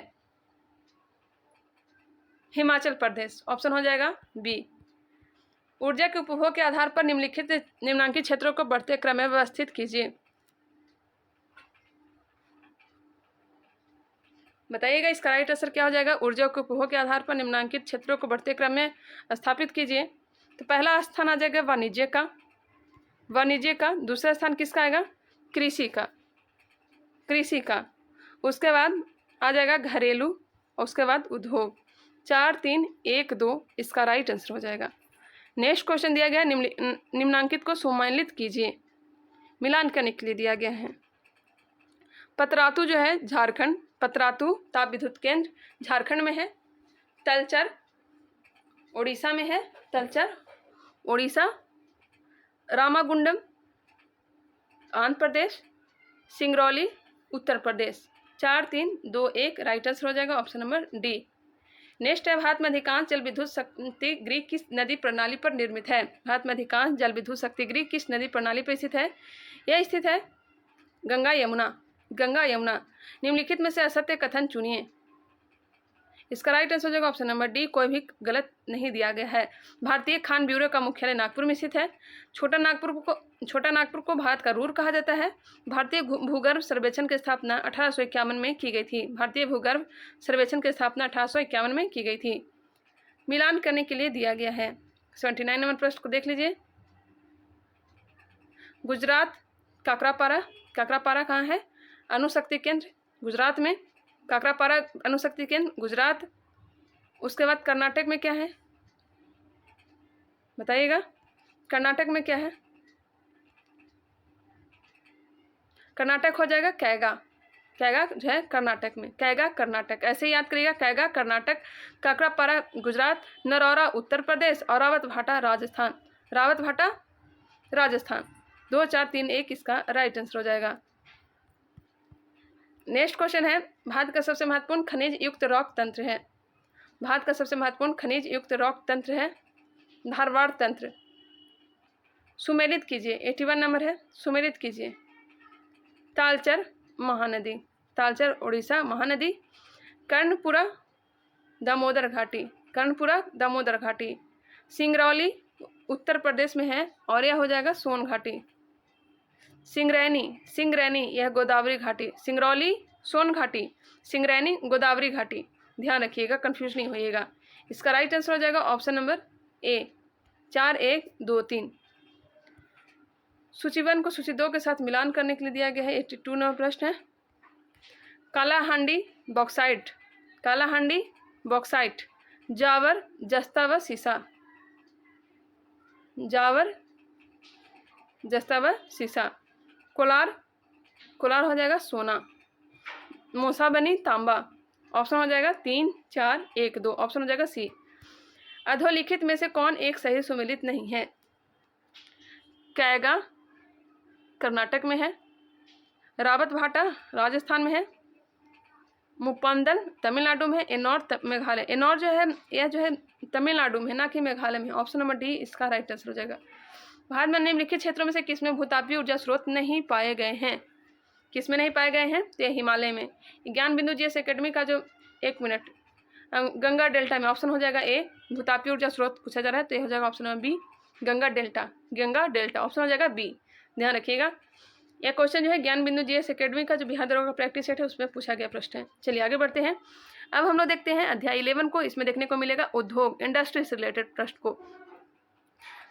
हिमाचल प्रदेश, ऑप्शन हो जाएगा बी। ऊर्जा के उपभोग के आधार पर निम्नांकित क्षेत्रों को बढ़ते क्रम में व्यवस्थित कीजिए। बताइएगा इसका राइट आंसर क्या हो जाएगा? ऊर्जा के उपभोग के आधार पर निम्नांकित क्षेत्रों को बढ़ते क्रम में स्थापित कीजिए। तो पहला स्थान आ जाएगा वाणिज्य का, वाणिज्य का। दूसरा स्थान किसका आएगा? कृषि का, कृषि का। उसके बाद आ जाएगा घरेलू, और उसके बाद उद्योग। 4 3 1 2 इसका राइट आंसर हो जाएगा। नेक्स्ट क्वेश्चन दिया गया निम्नांकित को सम्मिलित कीजिए, मिलान करने के लिए दिया गया है। पतरातू जो है झारखंड, पतरातू ताप विद्युत केंद्र झारखंड में है। तलचर उड़ीसा में है, तलचर उड़ीसा। रामागुंडम आंध्र प्रदेश, सिंगरौली उत्तर प्रदेश। 4-3-2-1 राइट आंसर हो जाएगा ऑप्शन नंबर डी। नेक्स्ट है, भारत में अधिकांश जल विद्युत शक्ति गृह किस नदी प्रणाली पर निर्मित है? भारत में अधिकांश जल विद्युत शक्ति गृह किस नदी प्रणाली पर स्थित है? यह स्थित है गंगा यमुना। गंगा यमुना। निम्नलिखित में से असत्य कथन चुनिए। इसका राइट आंसर हो जाएगा ऑप्शन नंबर डी, कोई भी गलत नहीं दिया गया है। भारतीय खान ब्यूरो का मुख्यालय नागपुर में स्थित है। छोटा नागपुर को भारत का रूर कहा जाता है। भारतीय भूगर्भ सर्वेक्षण की स्थापना 1851 में की गई थी। भारतीय भूगर्भ सर्वेक्षण की स्थापना 1851 में की गई थी। मिलान करने के लिए दिया गया है। 79 नंबर प्रश्न को देख लीजिए। गुजरात काकरापारा कहाँ है? अणुशक्ति केंद्र गुजरात में। काकरापारा अणुशक्ति केंद्र गुजरात। उसके बाद कर्नाटक में क्या है बताइएगा? कर्नाटक में क्या है? कर्नाटक हो जाएगा कैगा। कैगा जो है कर्नाटक में, कैगा कर्नाटक, ऐसे याद करिएगा, कैगा कर्नाटक, काकरापारा गुजरात, नरौरा उत्तर प्रदेश और रावतभाटा राजस्थान। रावतभाटा राजस्थान। 2 4 3 1 इसका राइट आंसर हो जाएगा। नेक्स्ट क्वेश्चन है, भारत का सबसे महत्वपूर्ण खनिज युक्त रॉक तंत्र है। भारत का सबसे महत्वपूर्ण खनिज युक्त रॉक तंत्र है धारवाड़ तंत्र। सुमेलित कीजिए। 81 नंबर है, सुमेलित कीजिए। तालचर महानदी, तालचर उड़ीसा महानदी। कर्णपुरा दामोदर घाटी, कर्णपुरा दामोदर घाटी। सिंगरौली उत्तर प्रदेश में है और यह हो जाएगा सोन घाटी। सिंगरैनी यह गोदावरी घाटी। सिंगरौली सोन घाटी, सिंगरैनी गोदावरी घाटी। ध्यान रखिएगा, कंफ्यूज नहीं होइएगा। इसका राइट आंसर हो जाएगा ऑप्शन नंबर ए, 4 1 2 3। सूची 1 को सूची 2 के साथ मिलान करने के लिए दिया गया है। 82 नंबर प्रश्न है, कालाहांडी बॉक्साइट, कालाहांडी बॉक्साइट, जावर जस्ता व सीसा, जावर जस्ता व सीसा। कोलार हो जाएगा सोना। मोसाबनी तांबा। ऑप्शन हो जाएगा 3 4 1 2, ऑप्शन हो जाएगा सी। अधोलिखित में से कौन एक सही सुमेलित नहीं है? कैगा कर्नाटक में है, रावतभाटा राजस्थान में है, मुपंदल तमिलनाडु में है, एनोर मेघालय। एनोर जो है यह जो है तमिलनाडु में, ना कि मेघालय में। ऑप्शन नंबर डी इसका राइट आंसर हो जाएगा। भारत में निम्नलिखित क्षेत्रों में से किसमें भूतापीय ऊर्जा स्रोत नहीं पाए गए हैं? किसमें नहीं पाए गए हैं? तो हिमालय में। ज्ञान बिंदु जीएस एकेडमी का जो 1 मिनट गंगा डेल्टा में, ऑप्शन हो जाएगा ए, भूतापीय ऊर्जा स्रोत पूछा जा रहा है तो यह हो जाएगा option number B, Ganga delta. Ganga delta option हो जाएगा बी। ध्यान रखिएगा, यह क्वेश्चन जो है ज्ञान बिंदु जीएस एकेडमी का जो बिहार दरोगा का प्रैक्टिस सेट है उसमें पूछा गया प्रश्न है। चलिए आगे बढ़ते हैं। अब हम लोग देखते हैं अध्याय 11 को। इसमें देखने को मिलेगा उद्योग, इंडस्ट्री से रिलेटेड प्रश्न को।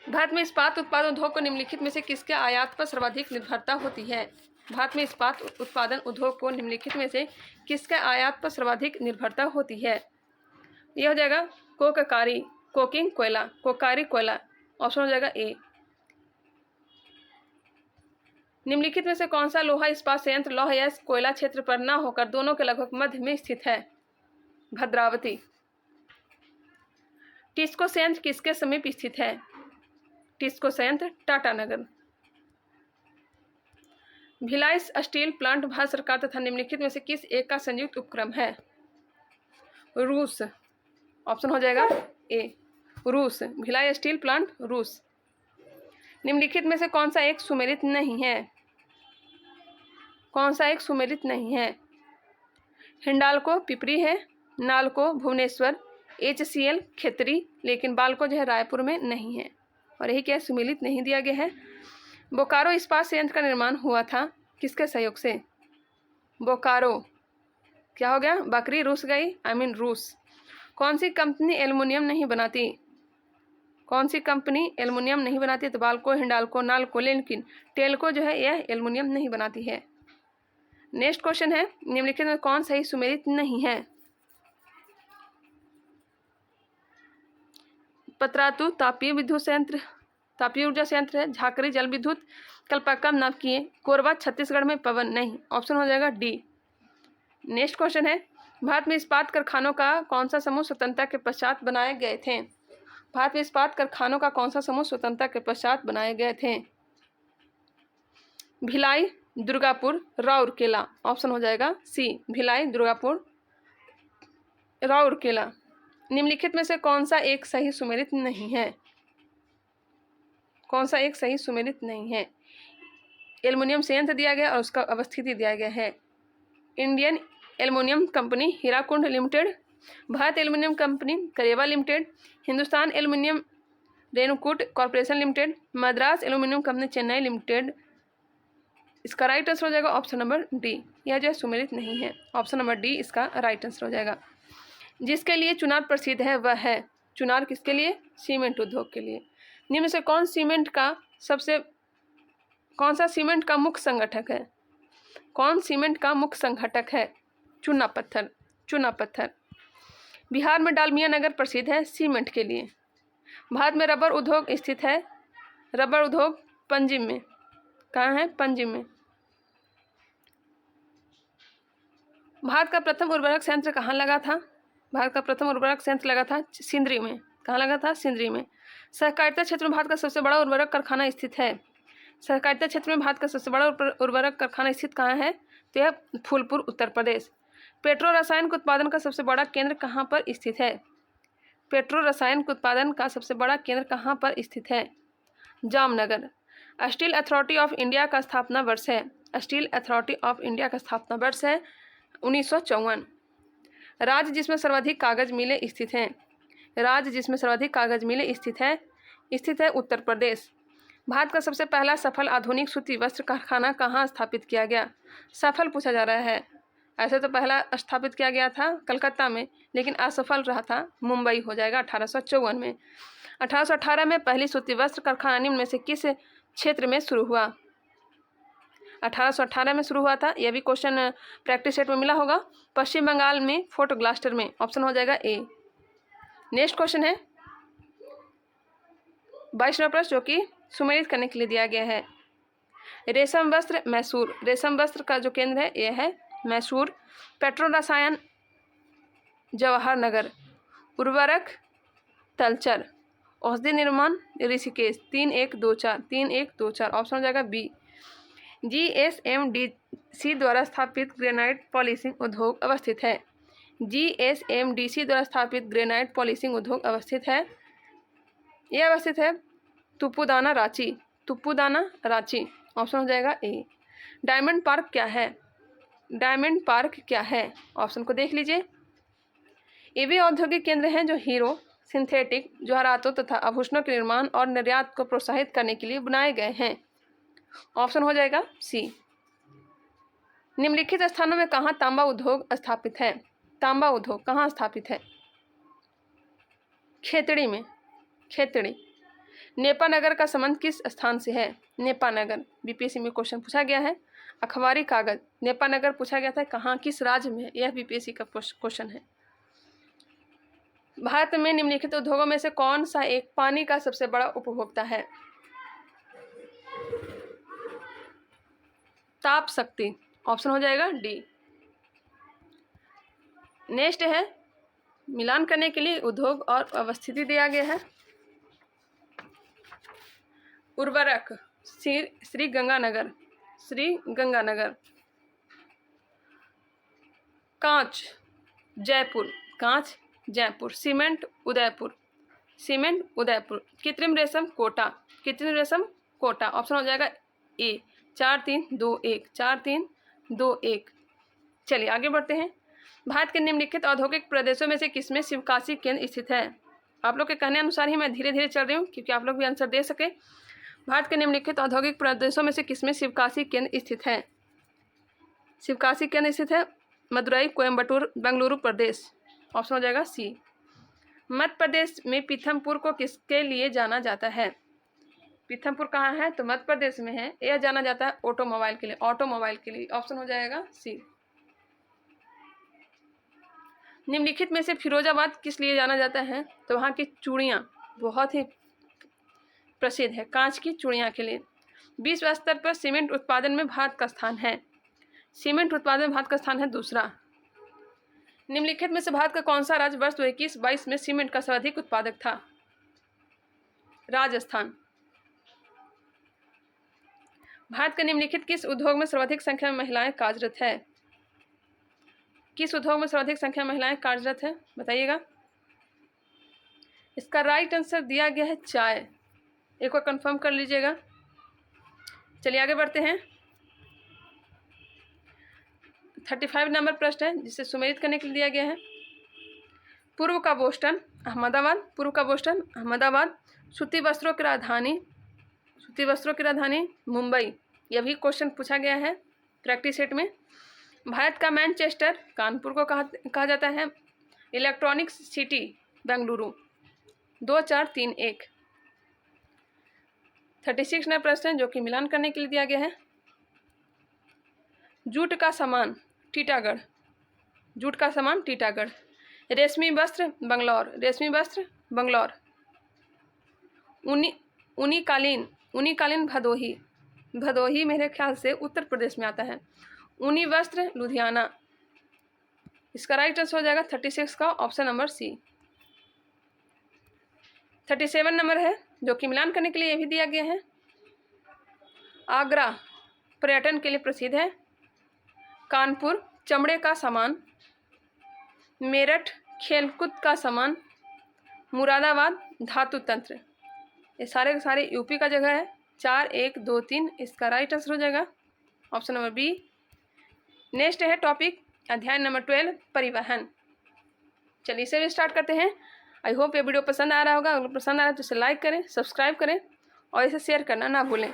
भारत में इस्पात उत्पादन उद्योग को निम्नलिखित में से किसके आयात पर सर्वाधिक निर्भरता होती है? भारत में इस्पात उत्पादन उद्योग को निम्नलिखित में से किसके आयात पर सर्वाधिक निर्भरता होती है? यह हो जाएगा कोकिंग कोयला, कोकारी कोयला। ऑप्शन हो जाएगा ए। निम्नलिखित में से कौन सा लोहा इस्पात संयंत्र लौह या कोयला क्षेत्र पर न होकर दोनों के लगभग मध्य में स्थित है? भद्रावती। टिस्को संयंत्र किसके समीप स्थित है? टिस्को संयंत्र टाटानगर। भिलाई स्टील प्लांट भारत सरकार तथा निम्नलिखित में से किस एक का संयुक्त उपक्रम है? रूस। ऑप्शन हो जाएगा ए, रूस। भिलाई स्टील प्लांट रूस। निम्नलिखित में से कौन सा एक सुमेलित नहीं है? कौन सा एक सुमेलित नहीं है? हिंडाल्को पिपरी है, नालको भुवनेश्वर, HCL खेतरी, लेकिन बाल्को जो है रायपुर में नहीं है और यही क्या सुमेलित नहीं दिया गया है। बोकारो इस्पात संयंत्र का निर्माण हुआ था किसके सहयोग से? बोकारो क्या हो गया? बकरी रूस गई, रूस। कौन सी कंपनी एल्युमिनियम नहीं बनाती? कौन सी कंपनी एल्युमिनियम नहीं बनाती? तो बाल्को, हिंडाल्को, नाल्को, लेकिन टेल्को जो है यह एल्युमिनियम नहीं बनाती है। नेक्स्ट क्वेश्चन है, निम्नलिखित में कौन सही सुमेलित नहीं है? पतरातू तापीय विद्युत संयंत्र, तापीय ऊर्जा संयंत्र है। झाकरी जल विद्युत, कल्पाकम नाभिकीय, कोरबा छत्तीसगढ़ में पवन नहीं। ऑप्शन हो जाएगा डी। नेक्स्ट क्वेश्चन है, भारत में इस्पात कारखानों का कौन सा समूह स्वतंत्रता के पश्चात बनाए गए थे? भारत में इस्पात कारखानों का कौन सा समूह स्वतंत्रता के पश्चात बनाए गए थे? भिलाई दुर्गापुर, राउरकेला। ऑप्शन हो जाएगा सी, भिलाई, दुर्गापुर, राउरकेला। निम्नलिखित में से कौन सा एक सही सुमेलित नहीं है? कौन सा एक सही सुमेलित नहीं है? एल्युमिनियम संयंत्र दिया गया और उसका अवस्थिति दिया गया है। Indian aluminium company Hirakud limited, Bharat aluminium company Korba limited, Hindustan aluminium Renukoot corporation limited, Madras aluminium company Chennai limited. इसका राइट आंसर हो जाएगा ऑप्शन नंबर डी। यह जो है सुमेलित नहीं है। ऑप्शन नंबर डी इसका राइट आंसर हो जाएगा। जिसके लिए चुनार प्रसिद्ध है वह है, चुनार किसके लिए? सीमेंट उद्योग के लिए। निम्न से कौन सा सीमेंट का मुख्य संगठक है? कौन सीमेंट का मुख्य संगठक है? चूना पत्थर, चूना पत्थर। बिहार में डालमिया नगर प्रसिद्ध है सीमेंट के लिए। भारत में रबर उद्योग स्थित है, रबर उद्योग पंजिम में। कहाँ है? पंजिम में। भारत का प्रथम उर्वरक संयंत्र कहाँ लगा था? भारत का प्रथम उर्वरक संयंत्र लगा था सिंदरी में। कहाँ लगा था? सिंदरी में। सहकारिता क्षेत्र में भारत का सबसे बड़ा उर्वरक कारखाना स्थित है। सहकारिता क्षेत्र में भारत का सबसे बड़ा उर्वरक कारखाना स्थित कहाँ है? तो यह फूलपुर, उत्तर प्रदेश। पेट्रो रसायन के उत्पादन का सबसे बड़ा केंद्र कहाँ पर स्थित है? पेट्रो रसायन के उत्पादन का सबसे बड़ा केंद्र कहाँ पर स्थित है? Jamnagar. Steel authority of India का स्थापना वर्ष है। स्टील अथॉरिटी ऑफ इंडिया का स्थापना वर्ष है 1954। राज्य जिसमें सर्वाधिक कागज मिलें स्थित हैं। राज्य जिसमें सर्वाधिक कागज मिलें स्थित है उत्तर प्रदेश। भारत का सबसे पहला सफल आधुनिक सूती वस्त्र कारखाना कहाँ स्थापित किया गया? सफल पूछा जा रहा है। ऐसे तो पहला स्थापित किया गया था कलकत्ता में, लेकिन असफल रहा था, मुंबई हो जाएगा 1854 में। 1818 में पहली सूती वस्त्र कारखाना निम्न में से किस क्षेत्र में शुरू हुआ? 1818 में शुरू हुआ था। यह भी क्वेश्चन प्रैक्टिस सेट में मिला होगा। पश्चिम बंगाल में फोर्ट ग्लास्टर में। ऑप्शन हो जाएगा ए। नेक्स्ट क्वेश्चन है 22वां प्रश्न, जो कि सुमेलित करने के लिए दिया गया है। रेशम वस्त्र मैसूर। रेशम वस्त्र का जो केंद्र है यह है मैसूर। पेट्रो रसायन जवाहर नगर। उर्वरक तलचर। औषधि निर्माण ऋषिकेश। 3124 ऑप्शन हो जाएगा बी। GSMDC द्वारा स्थापित ग्रेनाइट पॉलिशिंग उद्योग अवस्थित है। GSMDC द्वारा स्थापित ग्रेनाइट पॉलिशिंग उद्योग अवस्थित है, यह अवस्थित है तुपुदाना, रांची। तुपुदाना, रांची। ऑप्शन हो जाएगा ए। डायमंड पार्क क्या है? डायमंड पार्क क्या है? ऑप्शन को देख लीजिए। ये भी औद्योगिक केंद्र हैं जो हीरो, सिंथेटिक जवाहरातों तथा आभूषणों के निर्माण और निर्यात को प्रोत्साहित करने के लिए बनाए गए हैं। ऑप्शन हो जाएगा सी। निम्नलिखित स्थानों में कहाँ तांबा उद्योग स्थापित है? तांबा उद्योग कहाँ स्थापित है? खेतड़ी में। खेतड़ी। नेपानगर का संबंध किस स्थान से है? नेपानगर। बीपीएससी में क्वेश्चन पूछा गया है। अखबारी कागज नेपानगर पूछा गया था, कहाँ, किस राज्य में? यह बीपीएससी का क्वेश्चन है। भारत में निम्नलिखित उद्योगों में से कौन सा एक पानी का सबसे बड़ा उपभोक्ता है? ताप शक्ति। ऑप्शन हो जाएगा डी। नेक्स्ट है मिलान करने के लिए उद्योग और अवस्थिति दिया गया है। उर्वरक श्री गंगानगर। श्री गंगानगर। कांच जयपुर। कांच जयपुर। सीमेंट उदयपुर। सीमेंट उदयपुर। कृत्रिम रेशम कोटा। कृत्रिम रेशम कोटा। ऑप्शन हो जाएगा ए। 4321 4321। चलिए आगे बढ़ते हैं। भारत के निम्नलिखित औद्योगिक प्रदेशों में से किसमें शिवकाशी केंद्र स्थित है? आप लोग के कहने अनुसार ही मैं धीरे धीरे चल रही हूँ, क्योंकि आप लोग भी आंसर दे सके। भारत के निम्नलिखित औद्योगिक प्रदेशों में से किसमें शिवकाशी केंद्र स्थित है? शिवकाशी केंद्र स्थित है मदुरई, कोयम्बटूर, बेंगलुरु प्रदेश। ऑप्शन हो जाएगा सी। मध्य प्रदेश में पीथमपुर को किसके लिए जाना जाता है? पीथमपुर कहाँ है? तो मध्य प्रदेश में है। यह जाना जाता है ऑटोमोबाइल के लिए। ऑटोमोबाइल के लिए। ऑप्शन हो जाएगा सी। निम्नलिखित में से फिरोजाबाद किस लिए जाना जाता है? तो वहाँ की चूड़ियाँ बहुत ही प्रसिद्ध है, कांच की चूड़ियाँ के लिए। विश्व स्तर पर सीमेंट उत्पादन में भारत का स्थान है। सीमेंट उत्पादन में भारत का स्थान है दूसरा। निम्नलिखित में से भारत का कौन सा राज्य वर्ष 2021-22 में सीमेंट का सर्वाधिक उत्पादक था? राजस्थान। भारत के निम्नलिखित किस उद्योग में सर्वाधिक संख्या में महिलाएं कार्यरत है? किस उद्योग में सर्वाधिक संख्या में महिलाएं कार्यरत है, बताइएगा। इसका राइट आंसर दिया गया है चाय। एक बार कंफर्म कर लीजिएगा। चलिए आगे बढ़ते हैं। 35 नंबर प्रश्न है जिसे सुमेलित करने के लिए दिया गया है। पूर्व का बोस्टन अहमदाबाद, पूर्व का बोस्टन अहमदाबाद, सूती वस्त्रों की राजधानी मुंबई। यह भी क्वेश्चन पूछा गया है प्रैक्टिस सेट में। भारत का मैनचेस्टर कानपुर को कहा जाता है। Electronics city Bengaluru. 2 4 3 1। 36 नंबर प्रश्न जो कि मिलान करने के लिए दिया गया है। जूट का सामान टीटागढ़, जूट का सामान टीटागढ़। रेशमी वस्त्र बंगलौर, रेशमी वस्त्र बंगलौर। ऊनी कालीन भदोही, भदोही मेरे ख्याल से उत्तर प्रदेश में आता है। ऊनी वस्त्र लुधियाना। इसका राइट आंसर हो जाएगा 36 का ऑप्शन नंबर सी। 37 नंबर है जो कि मिलान करने के लिए यह भी दिया गया है। आगरा पर्यटन के लिए प्रसिद्ध है। कानपुर चमड़े का सामान। मेरठ खेलकूद का सामान। मुरादाबाद धातु तंत्र। ये सारे के सारे यूपी का जगह है। 4 1 2 3 इसका राइट आंसर हो जाएगा ऑप्शन नंबर बी। नेक्स्ट है टॉपिक अध्याय नंबर 12 परिवहन। चलिए इसे भी स्टार्ट करते हैं। आई होप ये वीडियो पसंद आ रहा होगा। अगर पसंद आ रहा है तो इसे लाइक करें, सब्सक्राइब करें और इसे शेयर करना ना भूलें।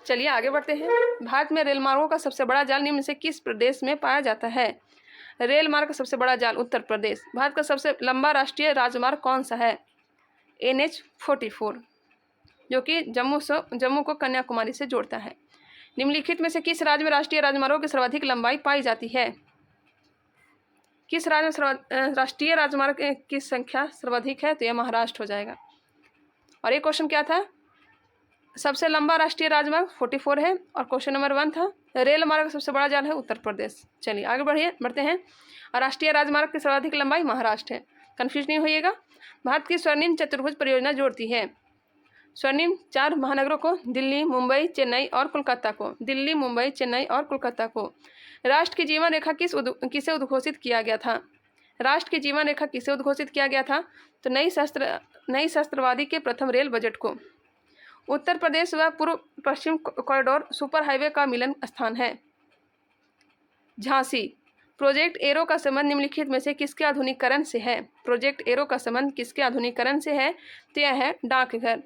चलिए आगे बढ़ते हैं। भारत में रेल मार्गों का सबसे बड़ा जाल निम्न से किस प्रदेश में पाया जाता है? रेल मार्ग का सबसे बड़ा जाल उत्तर प्रदेश। भारत का सबसे लंबा राष्ट्रीय राजमार्ग कौन सा है? NH-44 जो कि जम्मू को कन्याकुमारी से जोड़ता है। निम्नलिखित में से किस राज्य में राष्ट्रीय राजमार्गों की सर्वाधिक लंबाई पाई जाती है? किस राज्य में राष्ट्रीय राजमार्ग की संख्या सर्वाधिक है? तो यह महाराष्ट्र हो जाएगा। और ये क्वेश्चन क्या था? सबसे लंबा राष्ट्रीय राजमार्ग 44 है और क्वेश्चन नंबर 1 था रेल मार्ग सबसे बड़ा जाल है उत्तर प्रदेश। चलिए आगे बढ़ते हैं। और राष्ट्रीय राजमार्ग की सर्वाधिक लंबाई महाराष्ट्र है, कंफ्यूज नहीं होइएगा। भारत की स्वर्णिम चतुर्भुज परियोजना जोड़ती है स्वर्णिम 4 महानगरों को, दिल्ली, मुंबई, चेन्नई और कोलकाता को। दिल्ली, मुंबई, चेन्नई और कोलकाता को। राष्ट्र की जीवन रेखा किसे उद्घोषित किया गया था? राष्ट्र की जीवन रेखा किसे उद्घोषित किया गया था? तो नई शस्त्रवादी के प्रथम रेल बजट को। उत्तर प्रदेश व पूर्व पश्चिम कॉरिडोर सुपर हाईवे का मिलन स्थान है। झांसी। प्रोजेक्ट एरो का संबंध निम्नलिखित में से किसके आधुनिकीकरण से है? प्रोजेक्ट एरो का संबंध किसके आधुनिकीकरण से है? तो यह है डाकघर।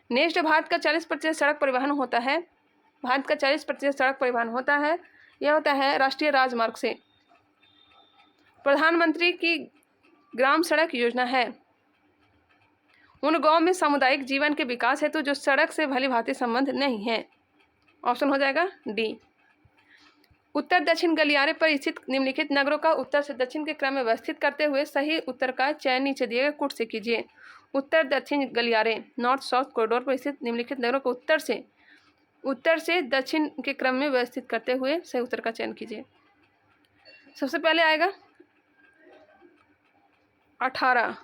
नेक्स्ट भारत का 40% सड़क परिवहन होता है। भारत का 40% सड़क परिवहन होता है। यह होता है राष्ट्रीय राजमार्ग से। प्रधानमंत्री की ग्राम सड़क योजना है उन गांव में सामुदायिक जीवन के विकास हेतु जो सड़क से भली भांति संबंध नहीं है। ऑप्शन हो जाएगा डी। उत्तर दक्षिण गलियारे पर स्थित निम्नलिखित नगरों का उत्तर से दक्षिण के क्रम में व्यवस्थित करते हुए सही उत्तर का चयन नीचे दिए गए कोड से कीजिए। उत्तर दक्षिण गलियारे नॉर्थ साउथ कॉरिडोर पर स्थित निम्नलिखित नगरों को उत्तर से दक्षिण के क्रम में व्यवस्थित करते हुए सही उत्तर का चयन कीजिए। सबसे पहले आएगा 18,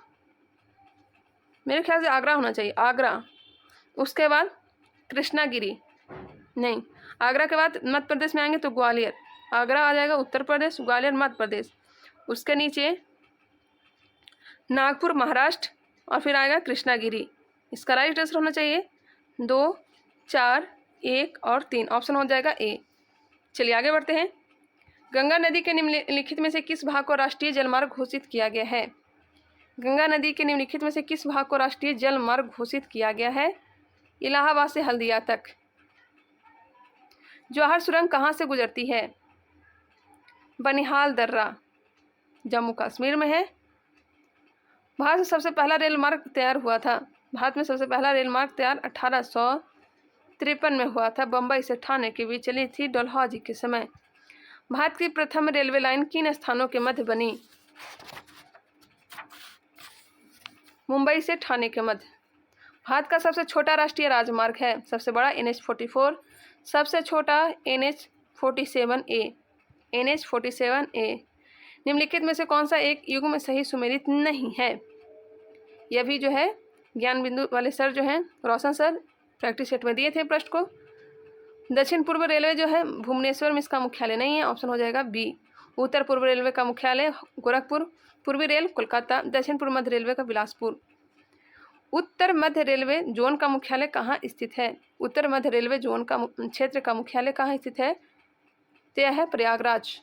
मेरे ख्याल से आगरा होना चाहिए, आगरा। उसके बाद कृष्णागिरी, नहीं, आगरा के बाद मध्य प्रदेश में आएंगे तो ग्वालियर। आगरा आ जाएगा उत्तर प्रदेश, ग्वालियर मध्य प्रदेश। उसके नीचे नागपुर महाराष्ट्र और फिर आएगा कृष्णागिरी। इसका राइट आंसर होना चाहिए 2 4 1 और 3। ऑप्शन हो जाएगा ए। चलिए आगे बढ़ते हैं। गंगा नदी के निम्नलिखित में से किस भाग को राष्ट्रीय जलमार्ग घोषित किया गया है? गंगा नदी के निम्नलिखित में से किस भाग को राष्ट्रीय जल मार्ग घोषित किया गया है? इलाहाबाद से हल्दिया तक। जवाहर सुरंग कहाँ से गुजरती है? बनिहाल दर्रा, जम्मू कश्मीर में है। भारत में सबसे पहला रेल मार्ग तैयार हुआ था। भारत में सबसे पहला रेल मार्ग तैयार 1853 में हुआ था। बम्बई से ठाणे के बीच चली थी डलहौजी के समय। भारत की प्रथम रेलवे लाइन किन स्थानों के मध्य बनी? मुंबई से ठाणे के मध्य। भारत का सबसे छोटा राष्ट्रीय राजमार्ग है। सबसे बड़ा NH-44, सबसे छोटा NH-47A। NH-47A। निम्नलिखित में से कौन सा एक युग में सही सुमेलित नहीं है? यह भी जो है ज्ञान बिंदु वाले सर जो हैं रोशन सर प्रैक्टिस सेट में दिए थे प्रश्न को। दक्षिण पूर्व रेलवे जो है भुवनेश्वर में इसका मुख्यालय नहीं है, ऑप्शन हो जाएगा बी। उत्तर पूर्व रेलवे का मुख्यालय गोरखपुर, पूर्वी रेल कोलकाता, दक्षिण पूर्व मध्य रेलवे का बिलासपुर। उत्तर मध्य रेलवे जोन का मुख्यालय कहाँ स्थित है? उत्तर मध्य रेलवे जोन का क्षेत्र का मुख्यालय कहाँ स्थित है? तो यह है प्रयागराज।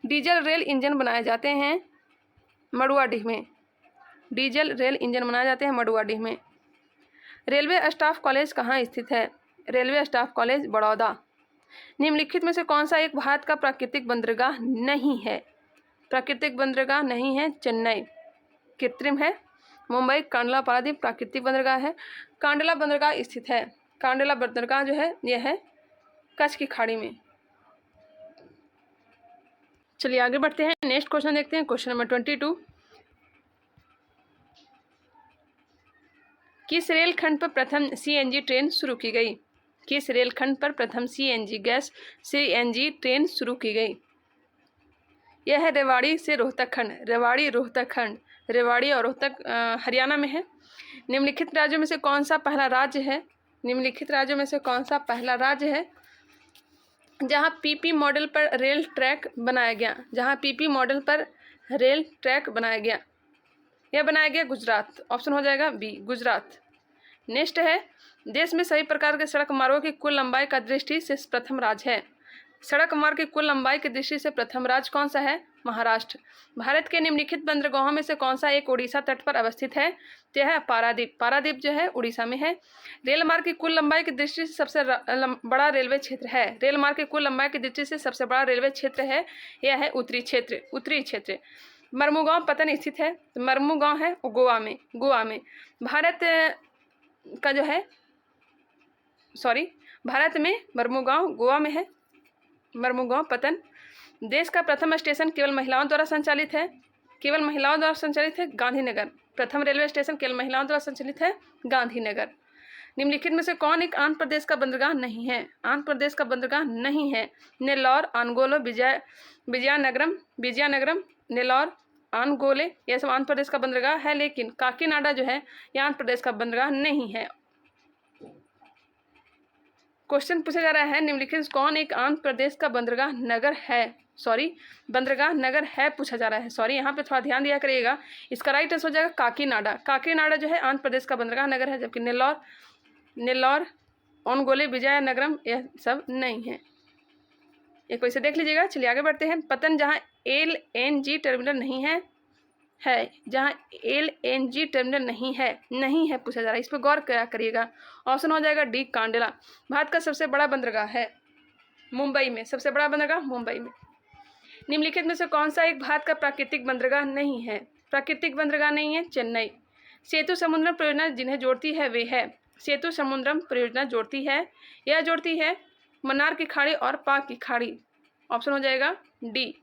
डीजल रेल इंजन बनाए जाते हैं मड़ुआडीह में। डीजल रेल इंजन बनाए जाते हैं मड़ुआडीह में। रेलवे स्टाफ कॉलेज कहाँ स्थित है? Railway staff college Baroda. निम्नलिखित में से कौन सा एक भारत का प्राकृतिक बंदरगाह नहीं है? प्राकृतिक बंदरगाह नहीं है, चेन्नई। कृत्रिम है, मुंबई, कांडला, पारादीप प्राकृतिक बंदरगाह है। कांडला बंदरगाह स्थित है, कांडला बंदरगाह जो है यह है कच्छ की खाड़ी में। चलिए आगे बढ़ते हैं, नेक्स्ट क्वेश्चन देखते हैं। Question number 22। किस रेलखंड पर प्रथम सीएनजी ट्रेन शुरू की गई? किस रेलखंड पर प्रथम सीएनजी ट्रेन शुरू की गई? यह है रेवाड़ी से रोहतक खंड। रेवाड़ी रोहतक खंड, रेवाड़ी और रोहतक हरियाणा में है। निम्नलिखित राज्यों में से कौन सा पहला राज्य है? निम्नलिखित राज्यों में से कौन सा पहला राज्य है जहां पीपी मॉडल पर रेल ट्रैक बनाया गया? जहां पीपी मॉडल पर रेल ट्रैक बनाया गया, यह बनाया गया गुजरात। ऑप्शन हो जाएगा बी, गुजरात। नेक्स्ट है, देश में सभी प्रकार के सड़क मार्गों की कुल लंबाई का दृष्टि से प्रथम राज्य है। सड़क मार्ग की कुल लंबाई की दृष्टि से प्रथम राज्य कौन सा है? महाराष्ट्र। भारत के निम्नलिखित बंदरगाहों में से कौन सा एक उड़ीसा तट पर अवस्थित है? तो है पारादीप। पारादीप जो है उड़ीसा में है। रेल मार्ग की कुल लंबाई की दृष्टि से सबसे बड़ा रेलवे क्षेत्र है। रेल मार्ग की कुल लंबाई की दृष्टि से सबसे बड़ा रेलवे क्षेत्र है, यह है उत्तरी क्षेत्र। उत्तरी क्षेत्र। मरमुगांव पतन स्थित है, मरमुगांव है गोवा में। गोवा में भारत का जो है भारत में मरमुगांव गोवा में है। मरमुगांव पतन। देश का प्रथम स्टेशन केवल महिलाओं द्वारा संचालित है, केवल महिलाओं द्वारा संचालित है, गांधीनगर। प्रथम रेलवे स्टेशन केवल महिलाओं द्वारा संचालित है, गांधीनगर। निम्नलिखित में से कौन एक आंध्र प्रदेश का बंदरगाह नहीं है? आंध्र प्रदेश का बंदरगाह नहीं है। नेल्लौर, आनगोलो, विजयनगरम, नेल्लौर, आनगोले, यह सब आंध्र प्रदेश का बंदरगाह है, लेकिन काकीनाडा जो है यह आंध्र प्रदेश का बंदरगाह नहीं है। क्वेश्चन पूछा जा रहा है, निम्नलिखित कौन एक आंध्र प्रदेश का बंदरगाह नगर है? बंदरगाह नगर है पूछा जा रहा है। यहाँ पे थोड़ा ध्यान दिया करिएगा। इसका राइट आंसर हो जाएगा काकीनाडा। काकीनाडा जो है आंध्र प्रदेश का बंदरगाह नगर है, जबकि नेल्लौर, ओनगोले, विजयनगरम यह सब नहीं है। एक वैसे देख लीजिएगा। चलिए आगे बढ़ते हैं। पतन जहाँ LNG टर्मिनल नहीं है, जहाँ LNG टर्मिनल नहीं है पूछा जा रहा है। इस पर गौर करिएगा। ऑप्शन हो जाएगा डी, कांडला। भारत का सबसे बड़ा बंदरगाह है मुंबई में। सबसे बड़ा बंदरगाह मुंबई में। निम्नलिखित में से कौन सा एक भारत का प्राकृतिक बंदरगाह नहीं है? प्राकृतिक बंदरगाह नहीं है, चेन्नई। सेतु समुद्रम परियोजना जिन्हें जोड़ती है वे है। सेतु समुद्रम परियोजना जोड़ती है, यह जोड़ती है मन्नार की खाड़ी और पाक की खाड़ी। ऑप्शन हो जाएगा डी।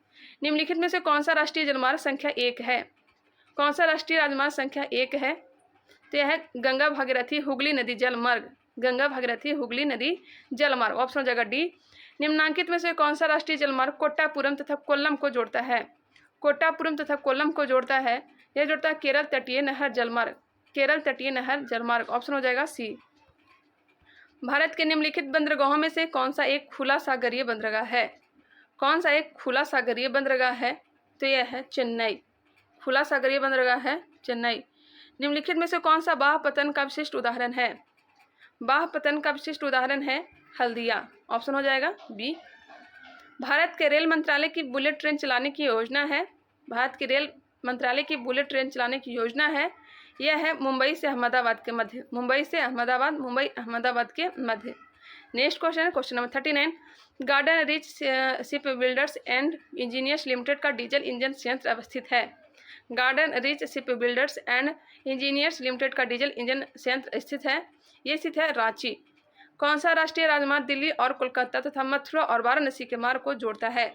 निम्नलिखित में से कौन सा राष्ट्रीय जलमार्ग संख्या 1 है? कौन सा राष्ट्रीय राजमार्ग संख्या 1 है? तो यह है गंगा भागीरथी हुगली नदी जलमार्ग। गंगा भागीरथी हुगली नदी जलमार्ग। ऑप्शन हो जाएगा डी। निम्नांकित में से कौन सा राष्ट्रीय जलमार्ग कोट्टापुरम तथा कोल्लम को जोड़ता है? कोट्टापुरम तथा कोल्लम को जोड़ता है, यह जोड़ता है केरल तटीय नहर जलमार्ग। केरल तटीय नहर जलमार्ग। ऑप्शन हो जाएगा सी। भारत के निम्नलिखित बंदरगाहों में से कौन सा एक खुला सागरीय बंदरगाह है? कौन सा एक खुला सागरीय बंदरगाह है? तो यह है चेन्नई। खुला सागरीय बंदरगाह है चेन्नई। निम्नलिखित में से कौन सा बाह पतन का विशिष्ट उदाहरण है? बाह पतन का विशिष्ट उदाहरण है हल्दिया। ऑप्शन हो जाएगा बी। भारत के रेल मंत्रालय की बुलेट ट्रेन चलाने की योजना है। भारत के रेल मंत्रालय की बुलेट ट्रेन चलाने की योजना है, यह है मुंबई से अहमदाबाद के मध्य। मुंबई से अहमदाबाद, मुंबई अहमदाबाद के मध्य। नेक्स्ट क्वेश्चन है question number 39। Garden rich ship builders and engineers limited का डीजल इंजन संयंत्र अवस्थित है। Garden rich ship builders and engineers limited का डीजल इंजन संयंत्र स्थित है, ये स्थित है रांची। कौन सा राष्ट्रीय राजमार्ग दिल्ली और कोलकाता तथा मथुरा और वाराणसी के मार्ग को जोड़ता है?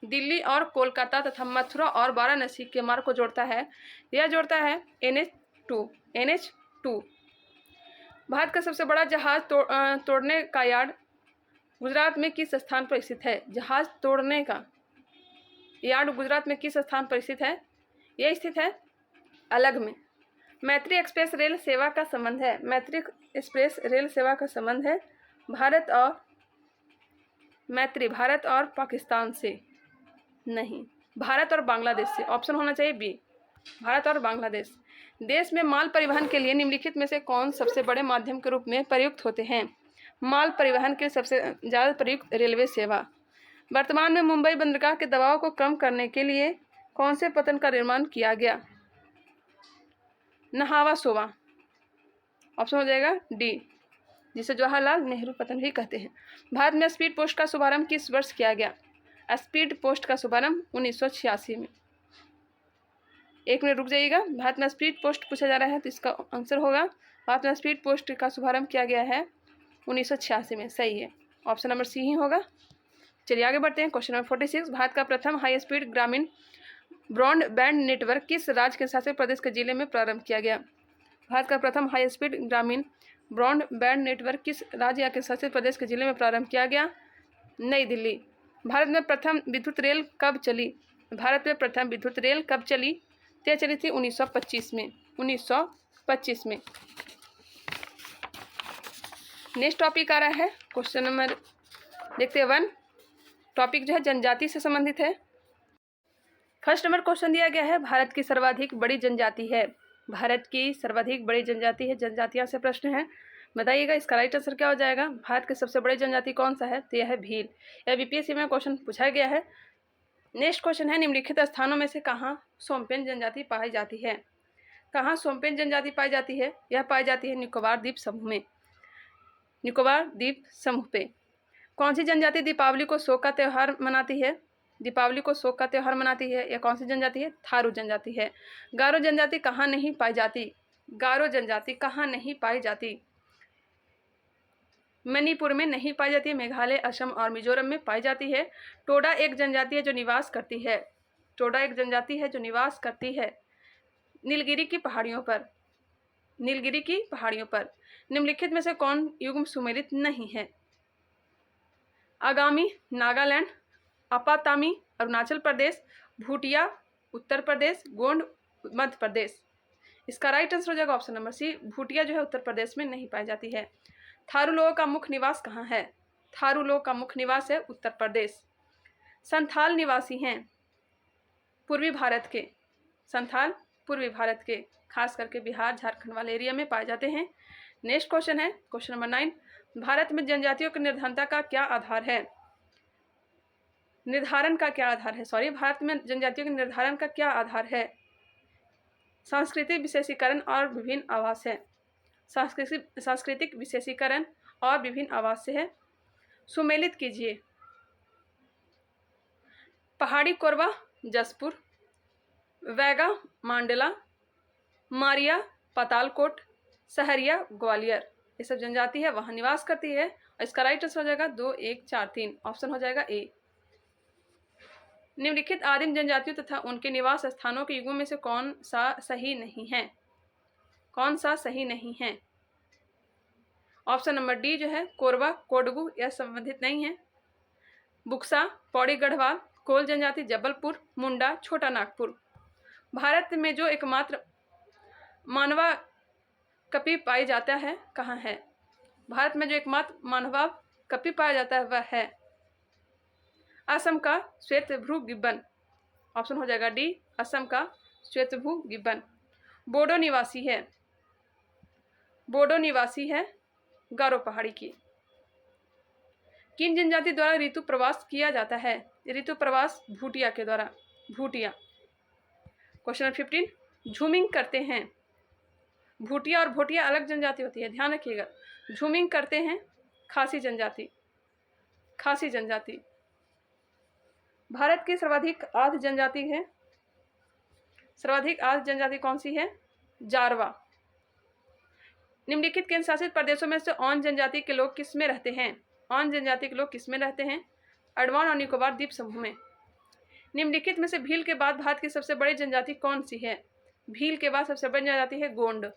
दिल्ली और कोलकाता तथा मथुरा और वाराणसी के मार्ग को जोड़ता है, यह जोड़ता है NH2। भारत का सबसे बड़ा जहाज तोड़ने का यार्ड गुजरात में किस स्थान पर स्थित है? जहाज तोड़ने का यार्ड गुजरात में किस स्थान पर स्थित है? यह स्थित है अलग में। मैत्री एक्सप्रेस रेल सेवा का संबंध है, मैत्री एक्सप्रेस रेल सेवा का संबंध है भारत और मैत्री भारत और पाकिस्तान से नहीं, भारत और बांग्लादेश से। ऑप्शन होना चाहिए बी, भारत और बांग्लादेश। देश में माल परिवहन के लिए निम्नलिखित में से कौन सबसे बड़े माध्यम के रूप में प्रयुक्त होते हैं? माल परिवहन के सबसे ज़्यादा प्रयुक्त रेलवे सेवा। वर्तमान में मुंबई बंदरगाह के दबाव को कम करने के लिए कौन से पतन का निर्माण किया गया? नहावा सोवा। ऑप्शन हो जाएगा डी, जिसे जवाहरलाल नेहरू पतन भी कहते हैं। भारत में स्पीड पोस्ट का शुभारंभ किस वर्ष किया गया? स्पीड पोस्ट का शुभारंभ 1986 में। एक मिनट रुक जाइएगा, भारत में स्पीड पोस्ट पूछा जा रहा है तो इसका आंसर होगा भारत में स्पीड पोस्ट का शुभारंभ किया गया है 1986 में। सही है, ऑप्शन नंबर सी ही होगा। चलिए आगे बढ़ते हैं। क्वेश्चन नंबर 46, भारत का प्रथम हाई स्पीड ग्रामीण ब्रॉडबैंड नेटवर्क किस राज्य के शासित प्रदेश के जिले में प्रारंभ किया गया? भारत का प्रथम हाई स्पीड ग्रामीण ब्रॉडबैंड नेटवर्क किस राज्य या के शासित प्रदेश के जिले में प्रारंभ किया गया? नई दिल्ली। भारत में प्रथम विद्युत रेल कब चली? भारत में प्रथम विद्युत रेल कब चली? यह चली थी 1925 में, 1925 में। नेक्स्ट टॉपिक आ रहा है क्वेश्चन नंबर देखते हैं 1। टॉपिक जो है जनजाति से संबंधित है। फर्स्ट नंबर क्वेश्चन दिया गया है, भारत की सर्वाधिक बड़ी जनजाति है। भारत की सर्वाधिक बड़ी जनजाति है, जनजातियां से प्रश्न है, बताइएगा इसका राइट आंसर क्या हो जाएगा। भारत के सबसे बड़ी जनजाति कौन सा है? तो यह है भील। यह बीपीएससी में क्वेश्चन पूछा गया है। नेक्स्ट क्वेश्चन है, निम्नलिखित स्थानों में से कहाँ सोमपेन जनजाति पाई जाती है? कहाँ सोमपेन जनजाति पाई जाती है? यह पाई जाती है निकोबार द्वीप समूह में, निकोबार द्वीप समूह पे। कौन सी जनजाति दीपावली को शोक का त्यौहार मनाती है? दीपावली को शोक का त्यौहार मनाती है। यह कौन सी जनजाति है? थारू जनजाति है। गारो जनजाति कहाँ नहीं पाई जाती? गारो जनजाति कहाँ नहीं पाई जाती? मणिपुर में नहीं पाई जाती है, मेघालय, असम और मिजोरम में पाई जाती है। टोडा एक जनजाति है जो निवास करती है, टोडा एक जनजाति है जो निवास करती है नीलगिरी की पहाड़ियों पर, नीलगिरी की पहाड़ियों पर। निम्नलिखित में से कौन युग्म सुमेलित नहीं है? आगामी नागालैंड, अपातामी अरुणाचल प्रदेश, भूटिया उत्तर प्रदेश, गोंड मध्य प्रदेश। इसका राइट आंसर हो जाएगा ऑप्शन नंबर सी, भूटिया जो है उत्तर प्रदेश में नहीं पाई जाती है। थारू लोगों का मुख्य निवास कहाँ है? थारू लोगों का मुख्य निवास है उत्तर प्रदेश। संथाल निवासी हैं पूर्वी भारत के, संथाल पूर्वी भारत के, खास करके बिहार झारखंड वाले एरिया में पाए जाते हैं। नेक्स्ट क्वेश्चन है क्वेश्चन नंबर 9, भारत में जनजातियों की निर्धारणता का क्या आधार है? निर्धारण का क्या आधार है? भारत में जनजातियों के निर्धारण का क्या आधार है? सांस्कृतिक विशेषीकरण और विभिन्न आवास है, सांस्कृतिक विशेषीकरण और विभिन्न आवास से है। सुमेलित कीजिए। पहाड़ी कोरबा जसपुर, वैगा मांडला, मारिया पातालकोट, सहरिया ग्वालियर, ये सब जनजाति है वहाँ निवास करती है। इसका राइट आंसर हो जाएगा 2, 1, 4, 3, ऑप्शन हो जाएगा ए। निम्नलिखित आदिम जनजातियों तथा उनके निवास स्थानों के युगों में से कौन सा सही नहीं है? कौन सा सही नहीं है? ऑप्शन नंबर डी जो है कोरबा कोडगू, यह संबंधित नहीं है। बुक्सा, पौड़ी गढ़वाल, कोल जनजाति, जबलपुर, मुंडा, छोटा नागपुर। भारत में जो एकमात्र मानवा कपि पाई जाता है कहाँ है? भारत में जो एकमात्र मानवा कपि पाया जाता है वह है असम का श्वेतभ्रू गिब्बन, ऑप्शन हो जाएगा डी, असम का श्वेतभ्रू गिब्बन। बोडो निवासी है, बोडो निवासी है गारो पहाड़ी की। किन जनजाति द्वारा ऋतु प्रवास किया जाता है? ऋतु प्रवास भूटिया के द्वारा, भूटिया। क्वेश्चन नंबर 15, झूमिंग करते हैं। भूटिया और भोटिया अलग जनजाति होती है, ध्यान रखिएगा। झूमिंग करते हैं खासी जनजाति, खासी जनजाति। भारत की सर्वाधिक आर्द्र जनजाति है, सर्वाधिक आर्द्र जनजाति कौन सी है? जारवा। निम्नलिखित केंद्र शासित प्रदेशों में से ऑन जनजाति के लोग किस में रहते हैं? ऑन जनजाति के लोग किस में रहते हैं? अंडमान और निकोबार द्वीप समूह में। निम्नलिखित में से भील के बाद भारत की सबसे बड़ी जनजाति कौन सी है? भील के बाद सबसे बड़ी जनजाति है गोंड।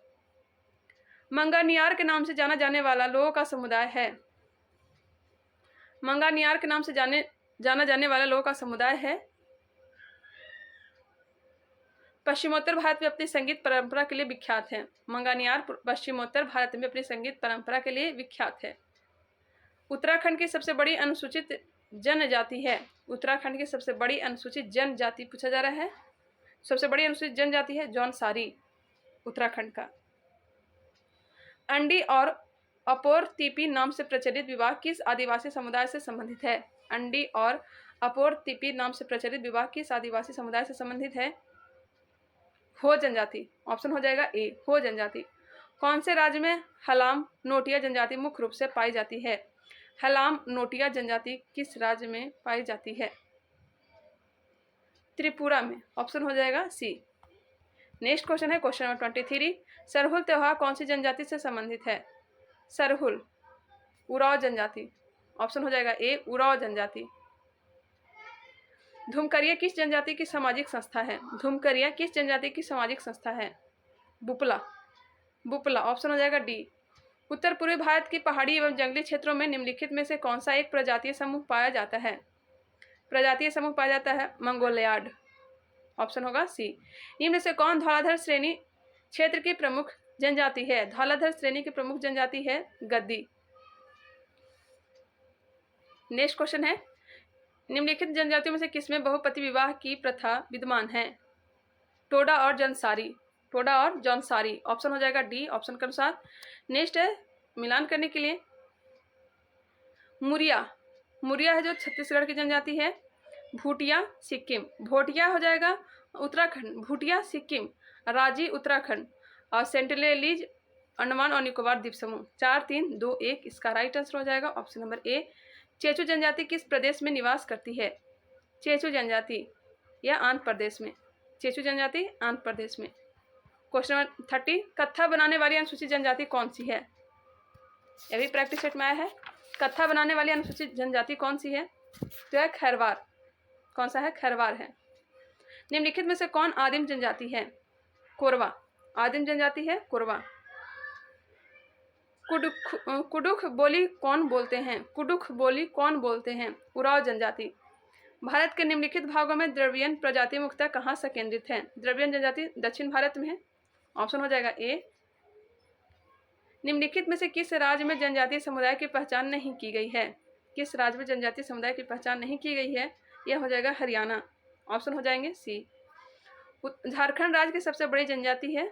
मंगानियार के नाम से जाना जाने वाला लोगों का समुदाय है, मंगानियार के नाम से जाना जाने वाला लोगों का समुदाय है पश्चिमोत्तर भारत में अपनी संगीत परंपरा के लिए विख्यात है। मंगानियार पश्चिमोत्तर भारत में अपनी संगीत परंपरा के लिए विख्यात है। उत्तराखंड की सबसे बड़ी अनुसूचित जनजाति है। उत्तराखंड की सबसे बड़ी अनुसूचित जनजाति पूछा जा रहा है। सबसे बड़ी अनुसूचित जनजाति है जौनसारी, उत्तराखंड का। अंडी और अपोर तिपी नाम से प्रचलित विवाह किस आदिवासी समुदाय से संबंधित है? अंडी और अपोर तिपी नाम से प्रचलित विवाह किस आदिवासी समुदाय से संबंधित है? हो जनजाति। ऑप्शन हो जाएगा ए, हो जनजाति। कौन से राज्य में हलाम नोटिया जनजाति मुख्य रूप से पाई जाती है? हलाम नोटिया जनजाति किस राज्य में पाई जाती है? त्रिपुरा में। ऑप्शन हो जाएगा सी। नेक्स्ट क्वेश्चन है क्वेश्चन नंबर 23। सरहुल त्योहार कौन सी जनजाति से संबंधित है? सरहुल उराव जनजाति। ऑप्शन हो जाएगा ए, उराव जनजाति। धुमकरिया किस जनजाति की सामाजिक संस्था है? धुमकरिया किस जनजाति की सामाजिक संस्था है? बुपला, बुपला। ऑप्शन हो जाएगा डी। उत्तर पूर्वी भारत की पहाड़ी एवं जंगली क्षेत्रों में निम्नलिखित में से कौन सा एक प्रजातीय समूह पाया जाता है? प्रजातीय समूह पाया जाता है मंगोलियाड। ऑप्शन होगा सी। इनमें से कौन धौलाधर श्रेणी क्षेत्र की प्रमुख जनजाति है? धौलाधर श्रेणी की प्रमुख जनजाति है गद्दी। नेक्स्ट क्वेश्चन है निम्नलिखित जनजातियों में से किसमें बहुपति विवाह की प्रथा विद्यमान है? टोडा और जौनसारी, टोडा और जौनसारी। ऑप्शन हो जाएगा डी ऑप्शन के अनुसार। नेक्स्ट है मिलान करने के लिए मुरिया, मुरिया है जो छत्तीसगढ़ की जनजाति है। भूटिया सिक्किम, भोटिया हो जाएगा उत्तराखंड, भूटिया सिक्किम, राजी उत्तराखंड और सेंटिनेलीज अंडमान और निकोबार द्वीप समूह। 4 3 2 1 इसका राइट आंसर हो जाएगा ऑप्शन नंबर ए। चेचू जनजाति किस प्रदेश में निवास करती है? चेचू जनजाति या आंध्र प्रदेश में। चेचू जनजाति आंध्र प्रदेश में। Question number 30। कत्था बनाने वाली अनुसूचित जनजाति कौन सी है? यह भी प्रैक्टिस सेट में आया है। कत्था बनाने वाली अनुसूचित जनजाति कौन सी है? तो है खैरवार। कौन सा है? खैरवार है। निम्नलिखित में से कौन आदिम जनजाति है? कोरवा, आदिम जनजाति है कोरवा। कुडुख बोली कौन बोलते हैं? कुडुख बोली कौन बोलते हैं? उराव जनजाति। भारत के निम्नलिखित भागों में द्रविड़ियन प्रजाति मुख्यतः कहाँ से केंद्रित है? द्रविड़ियन जनजाति दक्षिण भारत में है। ऑप्शन हो जाएगा ए। निम्नलिखित में से किस राज्य में जनजातीय समुदाय की पहचान नहीं की गई है? किस राज्य में जनजातीय समुदाय की पहचान नहीं की गई है? यह हो जाएगा हरियाणा। ऑप्शन हो जाएंगे सी। झारखंड राज्य की सबसे बड़ी जनजाति है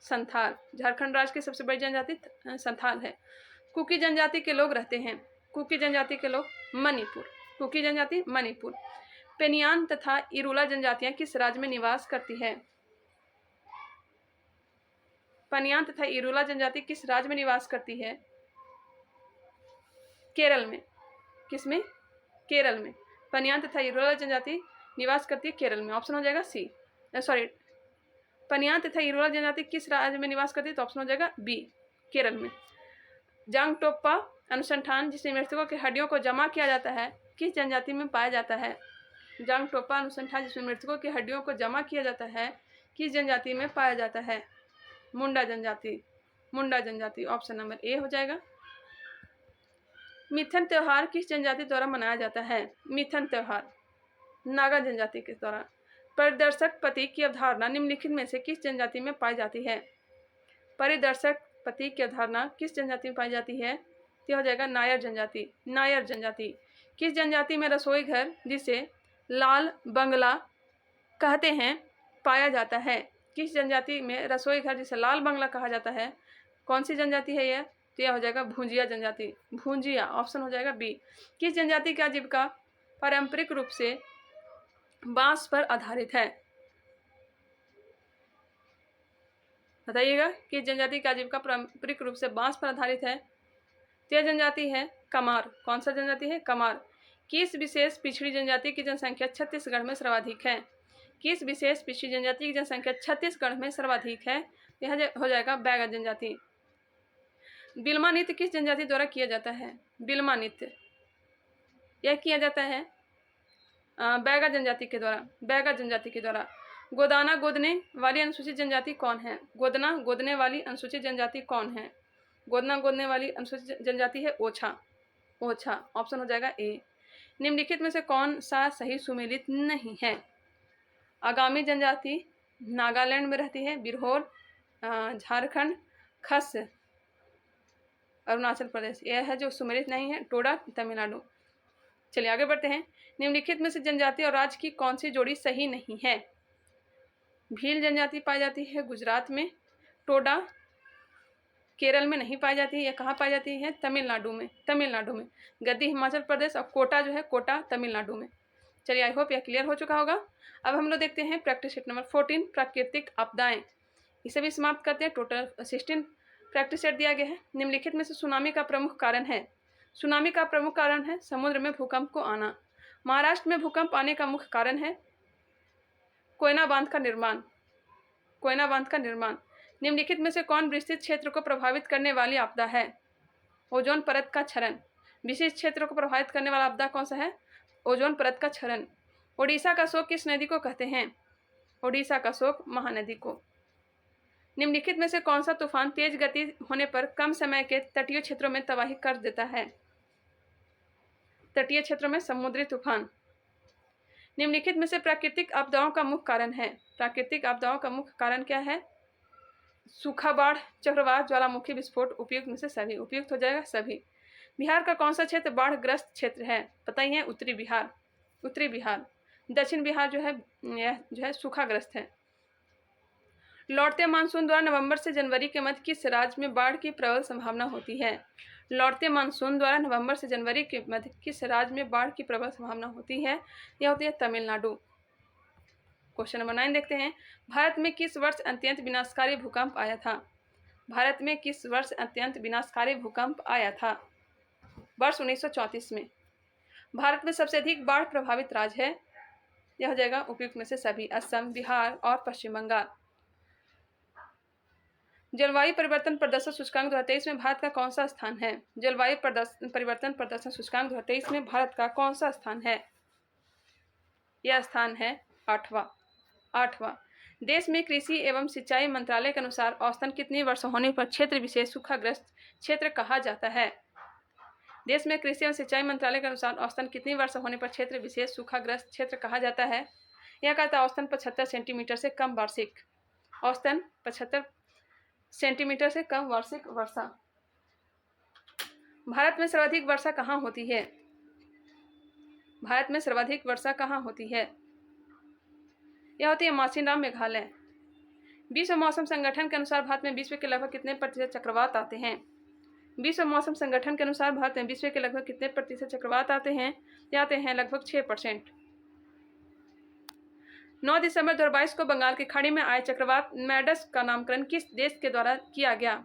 संथाल। झारखंड राज्य की सबसे बड़ी जनजाति संथाल है। कुकी जनजाति के लोग रहते हैं। कुकी जनजाति के लोग मणिपुर। कुकी जनजाति मणिपुर। पेनियान तथा इरूला जनजातियां किस राज्य में निवास करती है? पनियान तथा इरूला जनजाति किस राज्य में निवास करती है? केरल में। किसमें? केरल में। पनियान तथा इरूला जनजाति निवास करती है केरल में। ऑप्शन हो जाएगा सी। सॉरी, पनियान तथा इरूला जनजाति किस राज्य में निवास करती है? तो ऑप्शन हो जाएगा बी, केरल में। जांगटोप्पा अनुसंधान जिसमें मृतकों की हड्डियों को जमा किया जाता है किस जनजाति में पाया जाता है? जांगटोप्पा अनुसंधान जिसमें मृतकों की हड्डियों को जमा किया जाता है किस जनजाति में पाया जाता है? मुंडा जनजाति। मुंडा जनजाति। ऑप्शन नंबर ए हो जाएगा। मिथन त्योहार किस जनजाति द्वारा मनाया जाता है? मिथन त्योहार नागा जनजाति के द्वारा। परिदर्शक पति की अवधारणा निम्नलिखित में से किस जनजाति में पाई जाती है? परिदर्शक पति की अवधारणा किस जनजाति में पाई जाती है? तो हो जाएगा नायर जनजाति। नायर जनजाति। किस जनजाति में रसोई घर जिसे लाल बंगला कहते हैं पाया जाता है? किस जनजाति में रसोई घर जिसे लाल बंगला कहा जाता है? कौन सी जनजाति है यह? तो यह हो जाएगा भूंजिया जनजाति। भूंजिया। ऑप्शन हो जाएगा बी। किस जनजाति की आजीविका पारंपरिक रूप से बांस पर आधारित है? बताइएगा किस जनजाति की आजीविका पारंपरिक रूप से बांस पर आधारित है? यह जनजाति है कमार। कौन सा जनजाति है? कमार। किस विशेष पिछड़ी जनजाति की जनसंख्या छत्तीसगढ़ में सर्वाधिक है? किस विशेष पिछड़ी जनजाति की जनसंख्या छत्तीसगढ़ में सर्वाधिक है? यह हो जाएगा बैगा जनजाति। बिल्मा नृत्य किस जनजाति द्वारा किया जाता है? बिल्मा नृत्य यह किया जाता है बैगा जनजाति के द्वारा। बैगा जनजाति के द्वारा। गोदाना गोदने वाली अनुसूचित जनजाति कौन है? गोदना गोदने वाली अनुसूचित जनजाति कौन है? गोदना गोदने वाली अनुसूचित जनजाति है ओछा। ओछा। ऑप्शन हो जाएगा ए। निम्नलिखित में से कौन सा सही सुमेलित नहीं है? आगामी जनजाति, नागालैंड में रहती है, बिरहोर झारखंड, खस अरुणाचल प्रदेश, यह है जो सुमेलित नहीं है, टोडा तमिलनाडु। चलिए आगे बढ़ते हैं। निम्नलिखित में से जनजाति और राज्य की कौन सी जोड़ी सही नहीं है? भील जनजाति पाई जाती है गुजरात में, टोडा केरल में नहीं पाई जाती है, यह कहाँ पाई जाती है? तमिलनाडु में। गद्दी हिमाचल प्रदेश और कोटा जो है, कोटा तमिलनाडु में। चलिए आई होप यह क्लियर हो चुका होगा। अब हम लोग देखते हैं प्रैक्टिस सेट नंबर 14, प्राकृतिक आपदाएं। इसे भी समाप्त करते हैं। टोटल 16 प्रैक्टिस सेट दिया गया है। निम्नलिखित में से सुनामी का प्रमुख कारण है? सुनामी का प्रमुख कारण है समुद्र में भूकंप को आना। महाराष्ट्र में भूकंप आने का मुख्य कारण है कोयना बांध का निर्माण। निम्नलिखित में से कौन विस्तृत क्षेत्र को प्रभावित करने वाली आपदा है? ओजोन परत का क्षरण। विशिष्ट क्षेत्रों को प्रभावित करने वाला आपदा कौन सा है? ओजोन परत का क्षरण। ओडिशा का शोक किस नदी को कहते हैं? ओडिशा का शोक महानदी को। निम्नलिखित में से कौन सा तूफान तेज गति होने पर कम समय के तटीय क्षेत्रों में तबाही कर देता है? तटीय क्षेत्रों में समुद्री तूफान। निम्नलिखित में से प्राकृतिक आपदाओं का मुख्य कारण है? प्राकृतिक आपदाओं का मुख्य कारण क्या है? सूखा, बाढ़, चक्रवात, ज्वालामुखी विस्फोट। उपयुक्त में से सभी। उपयुक्त हो जाएगा सभी। बिहार का कौन सा क्षेत्र बाढ़ ग्रस्त क्षेत्र है? पता ही है, उत्तरी बिहार। दक्षिण बिहार जो है यह जो है सूखाग्रस्त है। लौटते मानसून द्वारा नवंबर से जनवरी के मध्य किस राज्य में बाढ़ की प्रबल संभावना होती है? लौटते मानसून द्वारा नवंबर से जनवरी के मध्य किस राज्य में बाढ़ की प्रबल संभावना होती है? यह होती है तमिलनाडु। क्वेश्चन नंबर 9 देखते हैं। भारत में किस वर्ष अत्यंत विनाशकारी भूकंप आया था? भारत में किस वर्ष अत्यंत विनाशकारी भूकंप आया था? वर्ष 1934 में। भारत में सबसे अधिक बाढ़ प्रभावित राज्य है? यह हो जाएगा उपयुक्त में से सभी। असम, बिहार और पश्चिम बंगाल। जलवायु परिवर्तन प्रदर्शन सूचकांक 2023 में भारत का कौन सा स्थान है? जलवायु परिवर्तन प्रदर्शन सूचकांक 2023 में भारत का कौन सा स्थान है? यह स्थान है 8वां। देश में कृषि एवं सिंचाई मंत्रालय के अनुसार औसतन कितनी वर्षा होने पर क्षेत्र विशेष सूखाग्रस्त क्षेत्र कहा जाता है? देश में कृषि एवं सिंचाई मंत्रालय के अनुसार औसतन कितनी वर्षा होने पर क्षेत्र विशेष सूखाग्रस्त क्षेत्र कहा जाता है? यह कहता है औसतन 75 सेंटीमीटर से कम वार्षिक। औसतन 75 सेंटीमीटर से कम वार्षिक वर्षा। भारत में सर्वाधिक वर्षा कहाँ होती है? भारत में सर्वाधिक वर्षा कहाँ होती है? यह होती है मासिनराम, मेघालय। विश्व मौसम संगठन के अनुसार भारत में विश्व के लगभग कितने प्रतिशत चक्रवात आते हैं? विश्व मौसम संगठन के अनुसार भारत में विश्व के लगभग कितने प्रतिशत चक्रवात आते हैं? आते हैं लगभग 6%। 9 दिसंबर 2022 को बंगाल की खाड़ी में आए चक्रवात मैडस का नामकरण किस देश के द्वारा किया गया?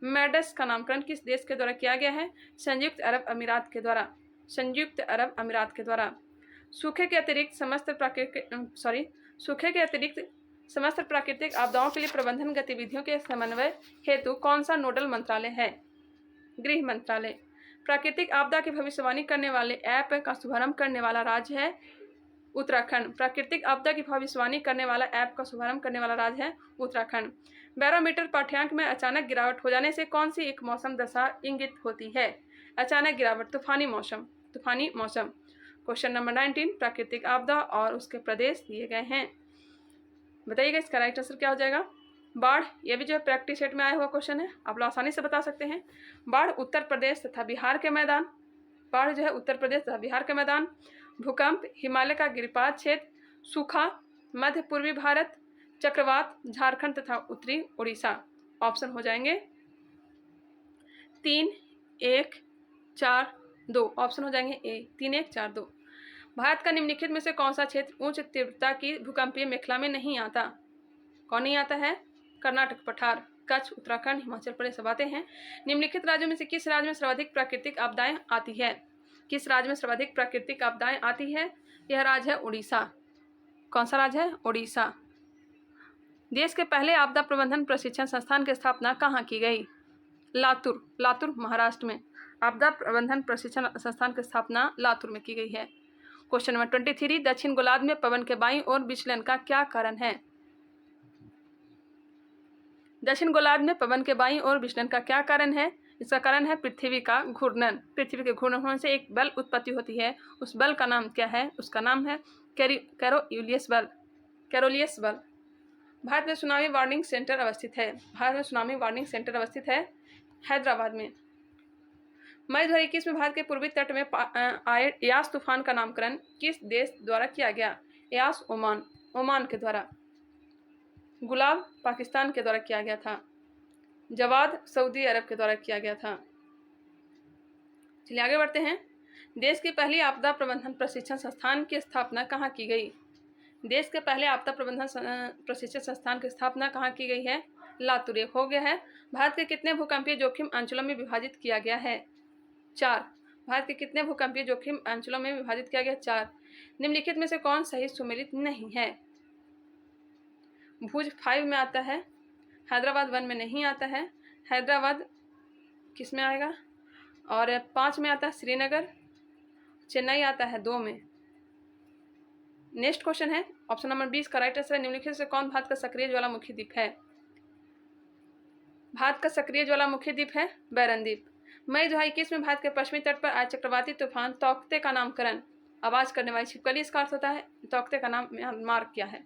मैडस का नामकरण किस देश के द्वारा किया गया है? संयुक्त अरब अमीरात के द्वारा। सूखे के अतिरिक्त समस्त प्राकृतिक आपदाओं के लिए प्रबंधन गतिविधियों के समन्वय हेतु कौन सा नोडल मंत्रालय है? गृह मंत्रालय। प्राकृतिक आपदा की भविष्यवाणी करने वाले ऐप का शुभारंभ करने वाला राज्य है उत्तराखंड। प्राकृतिक आपदा की भविष्यवाणी करने वाला ऐप का शुभारंभ करने वाला राज्य है उत्तराखंड। बैरोमीटर पाठ्यांक में अचानक गिरावट हो जाने से कौन सी एक मौसम दशा इंगित होती है? अचानक गिरावट, तूफानी मौसम। क्वेश्चन नंबर 19, प्राकृतिक आपदा और उसके प्रदेश दिए गए हैं। बताइएगा इसका राइट आंसर क्या हो जाएगा? बाढ़। यह भी जो है प्रैक्टिस सेट में आया हुआ क्वेश्चन है, आप लोग आसानी से बता सकते हैं। बाढ़ उत्तर प्रदेश तथा बिहार के मैदान। बाढ़ जो है उत्तर प्रदेश तथा बिहार के मैदान। भूकंप हिमालय का गिरिपाद क्षेत्र। सूखा मध्य पूर्वी भारत। चक्रवात झारखंड तथा उत्तरी उड़ीसा। ऑप्शन हो जाएंगे 3, 1, 4, 2। ऑप्शन हो जाएंगे ए 3, 1, 4, 2। भारत का निम्नलिखित में से कौन सा क्षेत्र उच्च तीव्रता की भूकंपीय मेखला में नहीं आता? कौन नहीं आता है? कर्नाटक पठार, कच्छ, उत्तराखंड, हिमाचल प्रदेश सब आते हैं। निम्नलिखित राज्यों में से किस राज्य में सर्वाधिक प्राकृतिक आपदाएं आती है? किस राज्य में सर्वाधिक प्राकृतिक आपदाएं आती है? यह राज्य है उड़ीसा। कौन सा राज्य है? उड़ीसा। देश के पहले आपदा प्रबंधन प्रशिक्षण संस्थान की स्थापना कहाँ की गई? लातूर महाराष्ट्र में आपदा प्रबंधन प्रशिक्षण संस्थान की स्थापना लातूर में की गई है। क्वेश्चन नंबर 23, दक्षिण गोलार्ध में पवन के बाईं ओर विचलन का क्या कारण है? दक्षिण गोलार्ध में पवन के बाईं ओर विचलन का क्या कारण है? इसका कारण है पृथ्वी का घूर्णन। पृथ्वी के घूर्णन होने से एक बल उत्पत्ति होती है। उस बल का नाम क्या है? उसका नाम है कैरोलियस बल। भारत में सुनामी वार्निंग सेंटर अवस्थित है? भारत में सुनामी वार्निंग सेंटर अवस्थित है हैदराबाद में। मई 2021 में भारत के पूर्वी तट में आए यास तूफान का नामकरण किस देश द्वारा किया गया? यास ओमान के द्वारा। गुलाब पाकिस्तान के द्वारा किया गया था। जवाद सऊदी अरब के द्वारा किया गया था। चलिए आगे बढ़ते हैं। देश की पहली आपदा प्रबंधन प्रशिक्षण संस्थान की स्थापना कहाँ की गई? देश के पहले आपदा प्रबंधन प्रशिक्षण संस्थान की स्थापना कहाँ की गई है? लातूर। हो गया है। भारत के कितने भूकंपीय जोखिम अंचलों में विभाजित किया गया है? 4। भारत के कितने भूकंपीय जोखिम अंचलों में विभाजित किया गया? 4। निम्नलिखित में से कौन सही सुमेलित नहीं है? भुज 5 में आता है, हैदराबाद 1 में नहीं आता है। हैदराबाद किस में आएगा? और 5 में आता है श्रीनगर। चेन्नई आता है 2 में। नेक्स्ट क्वेश्चन है ऑप्शन नंबर 20 का राइट आंसर है निम्नलिखित से कौन भारत का सक्रिय ज्वालामुखी द्वीप है? भारत का सक्रिय ज्वालामुखी द्वीप है बैरन द्वीप। मई 2021 में भारत के पश्चिमी तट पर आए चक्रवाती तूफान तौकते का नामकरण आवाज करने वाली छिपकली इसका अर्थ होता है। तौकते का नाम मार्क किया है।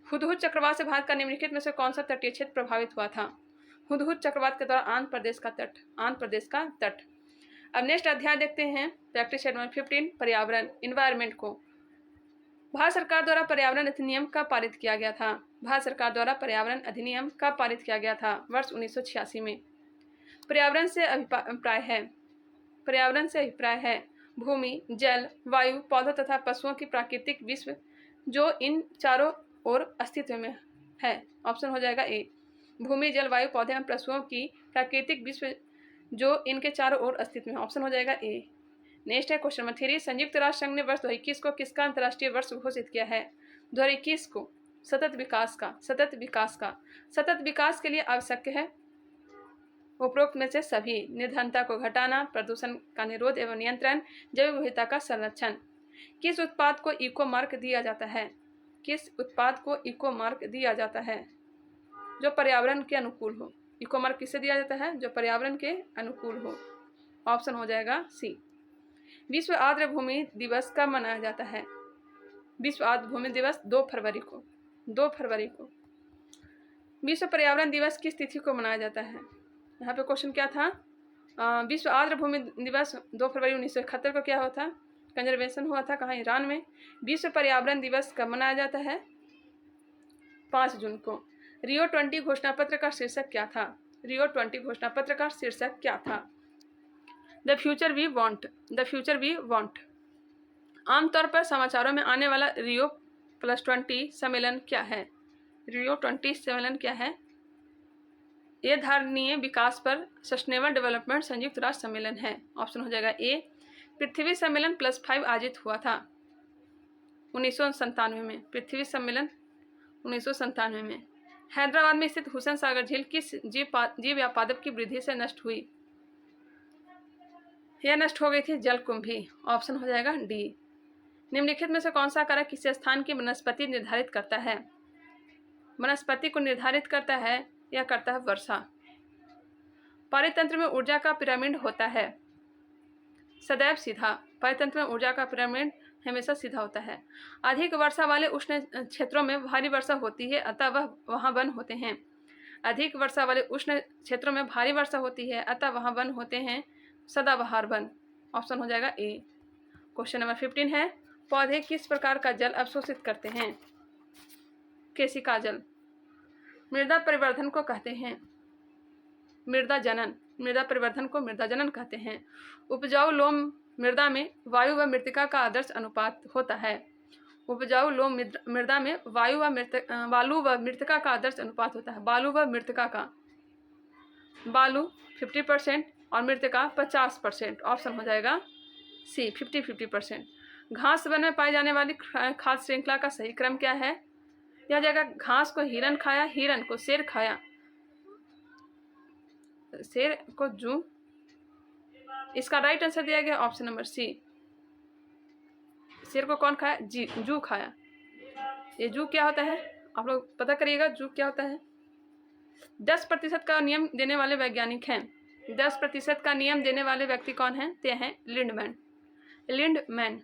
हुदहुद चक्रवात से भारत का निम्नलिखित में से कौन सा तटीय क्षेत्र प्रभावित हुआ था? हुदहुद चक्रवात के दौरान आंध्र प्रदेश का तट। अब नेक्स्ट अध्याय देखते हैं प्रैक्टिस सेट नंबर 15 पर्यावरण इन्वायरमेंट को। भारत सरकार द्वारा पर्यावरण अधिनियम कब पारित किया गया था? भारत सरकार द्वारा पर्यावरण अधिनियम कब पारित किया गया था? वर्ष 1986 में। पर्यावरण से अभिप्राय है भूमि, जल, वायु, पौधों तथा पशुओं की प्राकृतिक विश्व जो इन चारों ओर अस्तित्व में है। ऑप्शन हो जाएगा ए। भूमि, जल, वायु, पौधे एवं पशुओं की प्राकृतिक विश्व जो इनके चारों ओर अस्तित्व में। ऑप्शन हो जाएगा ए। नेक्स्ट है क्वेश्चन नंबर 3। संयुक्त राष्ट्र संघ ने वर्ष 2021 को किसका अंतर्राष्ट्रीय वर्ष घोषित किया है? 2021 को सतत विकास के लिए आवश्यक है उपरोक्त में से सभी: निर्धनता को घटाना, प्रदूषण का निरोध एवं नियंत्रण, जैव विविधता का संरक्षण। किस उत्पाद को इको मार्क दिया जाता है? किस उत्पाद को इको मार्क दिया जाता है? जो पर्यावरण के अनुकूल हो। इको मार्क किसे दिया जाता है? जो पर्यावरण के अनुकूल हो। ऑप्शन हो जाएगा सी। विश्व आर्द्र भूमि दिवस कब मनाया जाता है? विश्व आर्द्र भूमि दिवस 2 फरवरी को। विश्व पर्यावरण दिवस किस तिथि को मनाया जाता है? यहाँ पे क्वेश्चन क्या था? विश्व आर्द्र भूमि दिवस 2 फरवरी 1971 को क्या हुआ था? कंजर्वेशन हुआ था। कहाँ? ईरान में। विश्व पर्यावरण दिवस कब मनाया जाता है? 5 जून को। रियो 20 घोषणा पत्र का शीर्षक क्या था? रियो 20 घोषणा पत्र का शीर्षक क्या था? The future we want. आमतौर पर समाचारों में आने वाला रियो +20 सम्मेलन क्या है? रियो 20 सम्मेलन क्या है? ये धारणीय विकास पर सस्टेनेबल डेवलपमेंट संयुक्त राष्ट्र सम्मेलन है। ऑप्शन हो जाएगा ए। पृथ्वी सम्मेलन +5 आयोजित हुआ था 1997 में। पृथ्वी सम्मेलन 1997 में। हैदराबाद में स्थित हुसैन सागर झील किस जीव या पादप की वृद्धि से नष्ट हुई? यह नष्ट हो गई थी जलकुंभी। ऑप्शन हो जाएगा डी। निम्नलिखित में से कौन सा कारक किसी स्थान की वनस्पति निर्धारित करता है? वनस्पति को निर्धारित करता है या करता है वर्षा। पारितंत्र में ऊर्जा का पिरामिड होता है सदैव सीधा। पारितंत्र में ऊर्जा का पिरामिड हमेशा सीधा होता है। अधिक वर्षा वाले उष्ण क्षेत्रों में भारी वर्षा होती है अतः वह वहाँ वन होते हैं। अधिक वर्षा वाले उष्ण क्षेत्रों में भारी वर्षा होती है अतः वहाँ वन होते हैं सदाबहार वन। ऑप्शन हो जाएगा ए। क्वेश्चन नंबर 15 है पौधे किस प्रकार का जल अवशोषित करते हैं? केशिका जल। मृदा परिवर्धन को कहते हैं मृदा परिवर्धन को मृदा जनन कहते हैं। उपजाऊ लोम मृदा में वायु व मृत्तिका का आदर्श अनुपात होता है। उपजाऊ लोम मृदा में बालू व मृत्तिका का आदर्श अनुपात होता है। बालू 50% और मृत्तिका 50%। ऑप्शन हो जाएगा सी 50-50%। घास वन में पाई जाने वाली खाद्य श्रृंखला का सही क्रम क्या है? यह जाएगा घास को हिरन खाया, हिरन को शेर खाया, शेर को जू। इसका राइट आंसर दिया गया ऑप्शन नंबर सी। शेर को कौन खाया? जू खाया। ये जू क्या होता है आप लोग पता करिएगा। जू क्या होता है? 10% का नियम देने वाले वैज्ञानिक हैं। 10% का नियम देने वाले व्यक्ति कौन हैं? ते हैं लिंडमैन।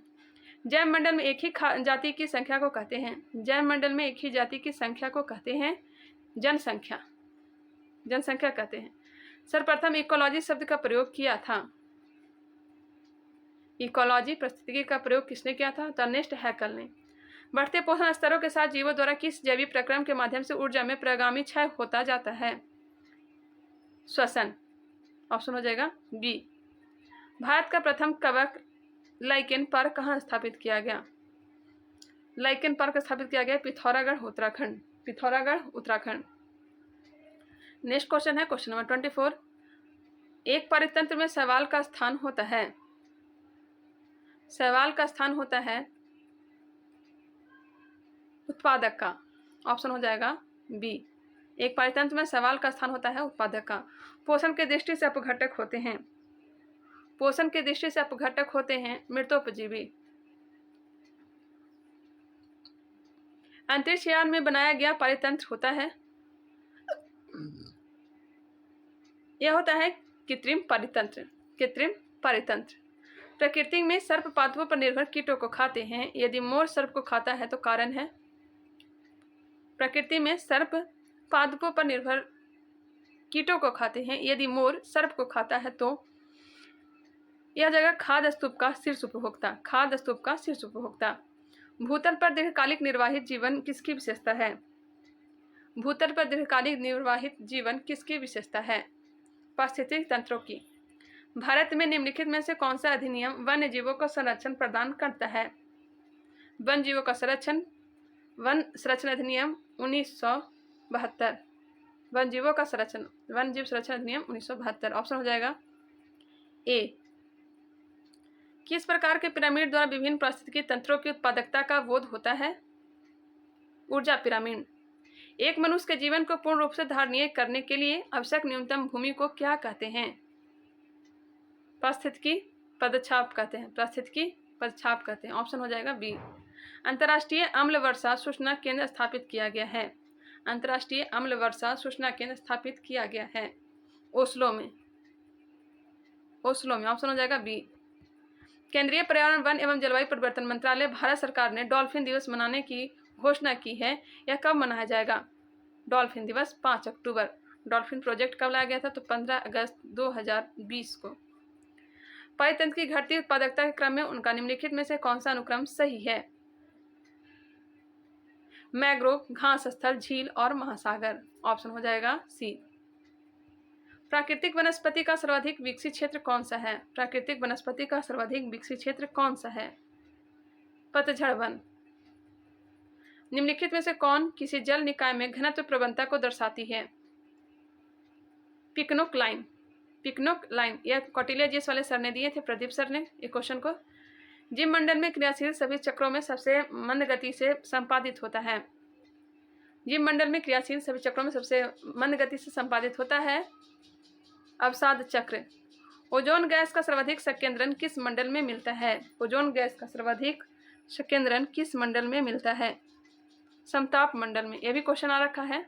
जैव मंडल में एक ही जाति की संख्या को कहते हैं। जैव मंडल में एक ही जाति की संख्या को कहते हैं जनसंख्या, जनसंख्या कहते हैं। सर्वप्रथम इकोलॉजी शब्द का प्रयोग किया था। इकोलॉजी पारिस्थितिकी का प्रयोग किसने किया था? तो अर्नेस्ट हैकल ने। बढ़ते पोषण स्तरों के साथ जीवों द्वारा किस जैविक प्रक्रम के माध्यम से ऊर्जा में प्रगामी क्षय होता जाता है? श्वसन। ऑप्शन हो जाएगा बी। भारत का प्रथम कवक लाइकेन पार्क कहाँ स्थापित किया गया? लाइकेन पार्क स्थापित किया गया पिथौरागढ़ उत्तराखंड, पिथौरागढ़ उत्तराखंड। नेक्स्ट क्वेश्चन है क्वेश्चन नंबर 24। एक परितंत्र में शैवाल का स्थान होता है। शैवाल का स्थान होता है उत्पादक का। ऑप्शन हो जाएगा बी। एक परितंत्र में शैवाल का स्थान होता है उत्पादक का। पोषण के दृष्टि से अपघटक होते हैं। पोषण के दृष्टि से अपघटक होते हैं मृतोपजीवी। अंतरिक्ष यान में बनाया गया परितंत्र होता है, यह होता है कृत्रिम परितंत्र। कृत्रिम परितंत्र। प्रकृति में सर्प पादपों पर निर्भर कीटों को खाते हैं। यदि मोर सर्प को खाता है तो कारण है? प्रकृति में सर्प पादपों पर निर्भर कीटों को खाते हैं। यदि मोर सर्प को खाता है तो यह जगह खाद्य स्तूप का शीर्ष उपभोक्ता, खाद्य स्तूप का शीर्ष उपभोक्ता। भूतल पर दीर्घकालिक निर्वाहित जीवन किसकी विशेषता है? भूतल पर दीर्घकालिक निर्वाहित जीवन किसकी विशेषता है? पारिस्थितिक तंत्रों की। भारत में निम्नलिखित में से कौन सा अधिनियम वन्य जीवों को संरक्षण प्रदान करता है? वन जीवों का संरक्षण, वन संरक्षण अधिनियम 1972। वन जीवों का संरक्षण, वन जीव संरक्षण अधिनियम 1972। ऑप्शन हो जाएगा ए। किस प्रकार के पिरामिड द्वारा विभिन्न पारिस्थितिकी तंत्रों की उत्पादकता का बोध होता है? ऊर्जा पिरामिड। एक मनुष्य के जीवन को पूर्ण रूप से धारणीय करने के लिए आवश्यक न्यूनतम भूमि को क्या कहते हैं? पारिस्थितिकी पदछाप कहते हैं। पारिस्थितिकी पदछाप कहते हैं। ऑप्शन हो जाएगा बी। अंतर्राष्ट्रीय अम्ल वर्षा सूचना केंद्र स्थापित किया गया है। अंतर्राष्ट्रीय अम्ल वर्षा सूचना केंद्र स्थापित किया गया है ओस्लो में। ओस्लो में। ऑप्शन हो जाएगा बी। केंद्रीय पर्यावरण वन एवं जलवायु परिवर्तन मंत्रालय भारत सरकार ने डॉल्फिन दिवस मनाने की घोषणा की है। यह कब मनाया जाएगा? डॉल्फिन दिवस 5 अक्टूबर। डॉल्फिन प्रोजेक्ट कब लाया गया था? तो 15 अगस्त 2020 को। परितंत्र की घटती उत्पादकता के क्रम में उनका निम्नलिखित में से कौन सा अनुक्रम सही है? मैंग्रोव, घास स्थल, झील और महासागर। ऑप्शन हो जाएगा सी। प्राकृतिक वनस्पति का सर्वाधिक विकसित क्षेत्र कौन सा है? प्राकृतिक वनस्पति का सर्वाधिक विकसित क्षेत्र कौन सा है? पतझड़ वन। निम्नलिखित में से कौन किसी जल निकाय में घनत्व प्रवणता को दर्शाती है? पिकनोक लाइन। पिकनोक लाइन। यह कौटिल्य जीएस वाले सर ने दिए थे, प्रदीप सर ने ये क्वेश्चन को। जीव मंडल में क्रियाशील सभी चक्रों में सबसे मंद गति से संपादित होता है। जीव मंडल में क्रियाशील सभी चक्रों में सबसे मंद गति से संपादित होता है अवसाद चक्र। ओजोन गैस का सर्वाधिक संकेंद्रण किस मंडल में मिलता है? ओजोन गैस का सर्वाधिक संकेंद्रण किस मंडल में मिलता है? समताप मंडल में। यह भी क्वेश्चन आ रखा है।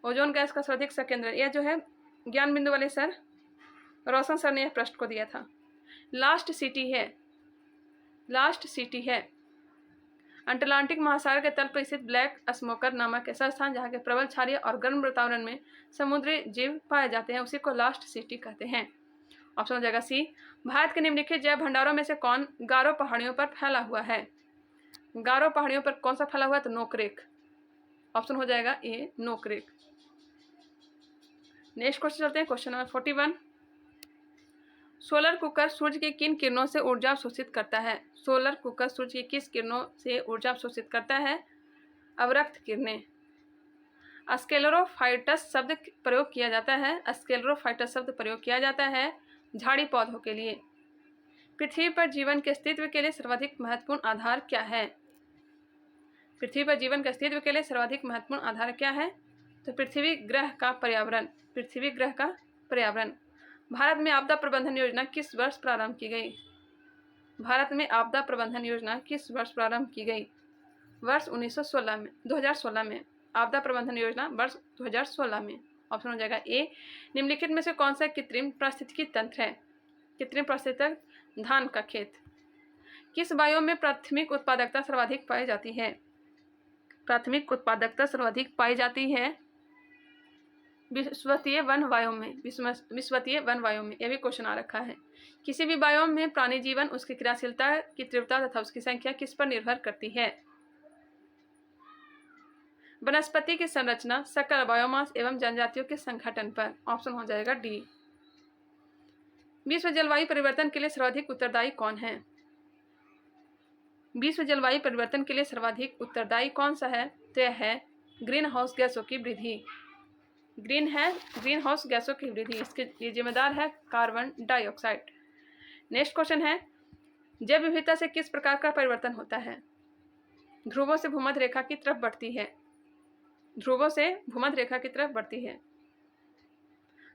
ओजोन गैस का सर्वाधिक संकेंद्रण, यह जो है ज्ञान बिंदु वाले सर रोशन सर ने यह प्रश्न को दिया था। लास्ट सिटी है, लास्ट सिटी है अटलांटिक महासागर के तल पर स्थित ब्लैक स्मोकर नामक ऐसा स्थान जहाँ के प्रबल क्षारीय और गर्म वातावरण में समुद्री जीव पाए जाते हैं, उसी को लास्ट सिटी कहते हैं। ऑप्शन हो जाएगा सी। भारत के निम्नलिखित जैव भंडारों में से कौन गारो पहाड़ियों पर फैला हुआ है? गारो पहाड़ियों पर कौन सा फैला हुआ है? तो नोकरेक। ऑप्शन हो जाएगा ए नोकरेक। नेक्स्ट क्वेश्चन चलते हैं क्वेश्चन नंबर 41। सोलर कुकर सूर्य की किन किरणों से ऊर्जा अवशोषित करता है? सोलर कुकर सूर्य की किस किरणों से ऊर्जा अवशोषित करता है? अवरक्त किरणें। स्क्लेरोफाइटस शब्द प्रयोग किया जाता है। स्क्लेरोफाइटस शब्द प्रयोग किया जाता है झाड़ी पौधों के लिए। पृथ्वी पर जीवन के अस्तित्व के लिए सर्वाधिक महत्वपूर्ण आधार क्या है? पृथ्वी पर जीवन के अस्तित्व के लिए सर्वाधिक महत्वपूर्ण आधार क्या है? तो पृथ्वी ग्रह का पर्यावरण। पृथ्वी ग्रह का पर्यावरण। भारत में आपदा प्रबंधन योजना किस वर्ष प्रारंभ की गई? भारत में आपदा प्रबंधन योजना किस वर्ष प्रारंभ की गई? वर्ष 1916 में, 2016 में। आपदा प्रबंधन योजना वर्ष 2016 में। ऑप्शन हो जाएगा ए। निम्नलिखित में से कौन सा कृत्रिम पारिस्थितिकी तंत्र है? कृत्रिम पारिस्थितिक धान का खेत। किस बायोम में प्राथमिक उत्पादकता सर्वाधिक पाई जाती है? प्राथमिक उत्पादकता सर्वाधिक पाई जाती है विषुवतीय वन वायोम में। विषुवतीय वन वायोम में, यह भी क्वेश्चन आ रखा है। किसी भी बायोम में प्राणी जीवन, उसकी क्रियाशीलता की तीव्रता तथा उसकी संख्या किस पर निर्भर करती है? वनस्पति की संरचना, सकल बायोमास एवं जनजातियों के संगठन पर। ऑप्शन हो जाएगा डी। विश्व जलवायु परिवर्तन के लिए सर्वाधिक उत्तरदायी कौन है? विश्व जलवायु परिवर्तन के लिए सर्वाधिक उत्तरदायी कौन सा है? तो यह है ग्रीन हाउस गैसों की वृद्धि। ग्रीन हाउस गैसों की वृद्धि, इसके लिए जिम्मेदार है कार्बन डाइऑक्साइड। नेक्स्ट क्वेश्चन है, जैव विविधता से किस प्रकार का परिवर्तन होता है? ध्रुवों से भूमध्य रेखा की तरफ बढ़ती है। ध्रुवों से भूमध्य रेखा की तरफ बढ़ती है।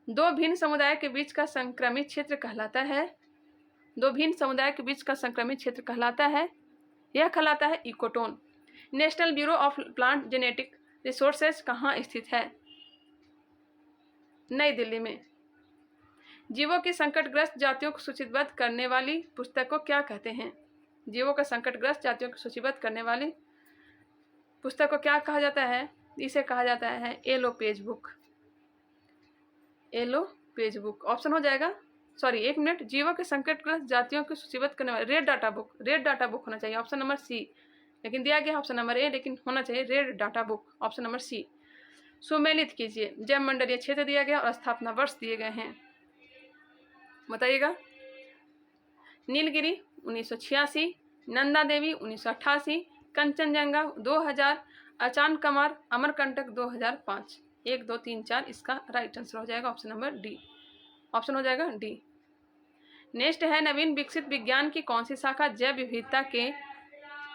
दो भिन्न समुदाय के बीच का संक्रमित क्षेत्र कहलाता है। दो भिन्न समुदाय के बीच का संक्रमित क्षेत्र कहलाता है, यह कहलाता है ecotone. National bureau of plant genetic resources कहाँ स्थित है? नई दिल्ली में। जीवों की संकटग्रस्त जातियों को सूचीबद्ध करने वाली पुस्तक को क्या कहते हैं? जीवों का संकटग्रस्त जातियों को सूचीबद्ध करने वाली पुस्तक को क्या कहा जाता है? इसे कहा जाता है yellow page book. Yellow page book option हो जाएगा, सॉरी एक मिनट, जीवों के संकटग्रस्त जातियों को सूचीबद्ध करने वाली red data book. Red data book होना चाहिए, ऑप्शन नंबर सी। लेकिन दिया गया ऑप्शन नंबर ए, लेकिन होना चाहिए red data book, option number C. सुमेलित कीजिए। जैव मंडलीय क्षेत्र दिया गया और स्थापना वर्ष दिए गए हैं, बताइएगा। नीलगिरी 1986, नंदा देवी 1988, कंचनजंगा 2000, अचानकमार अमरकंटक 2005। 1 2 3 4 इसका राइट आंसर हो जाएगा ऑप्शन नंबर डी। ऑप्शन हो जाएगा डी। नेक्स्ट है, नवीन विकसित विज्ञान की कौन सी शाखा जैव विविधता के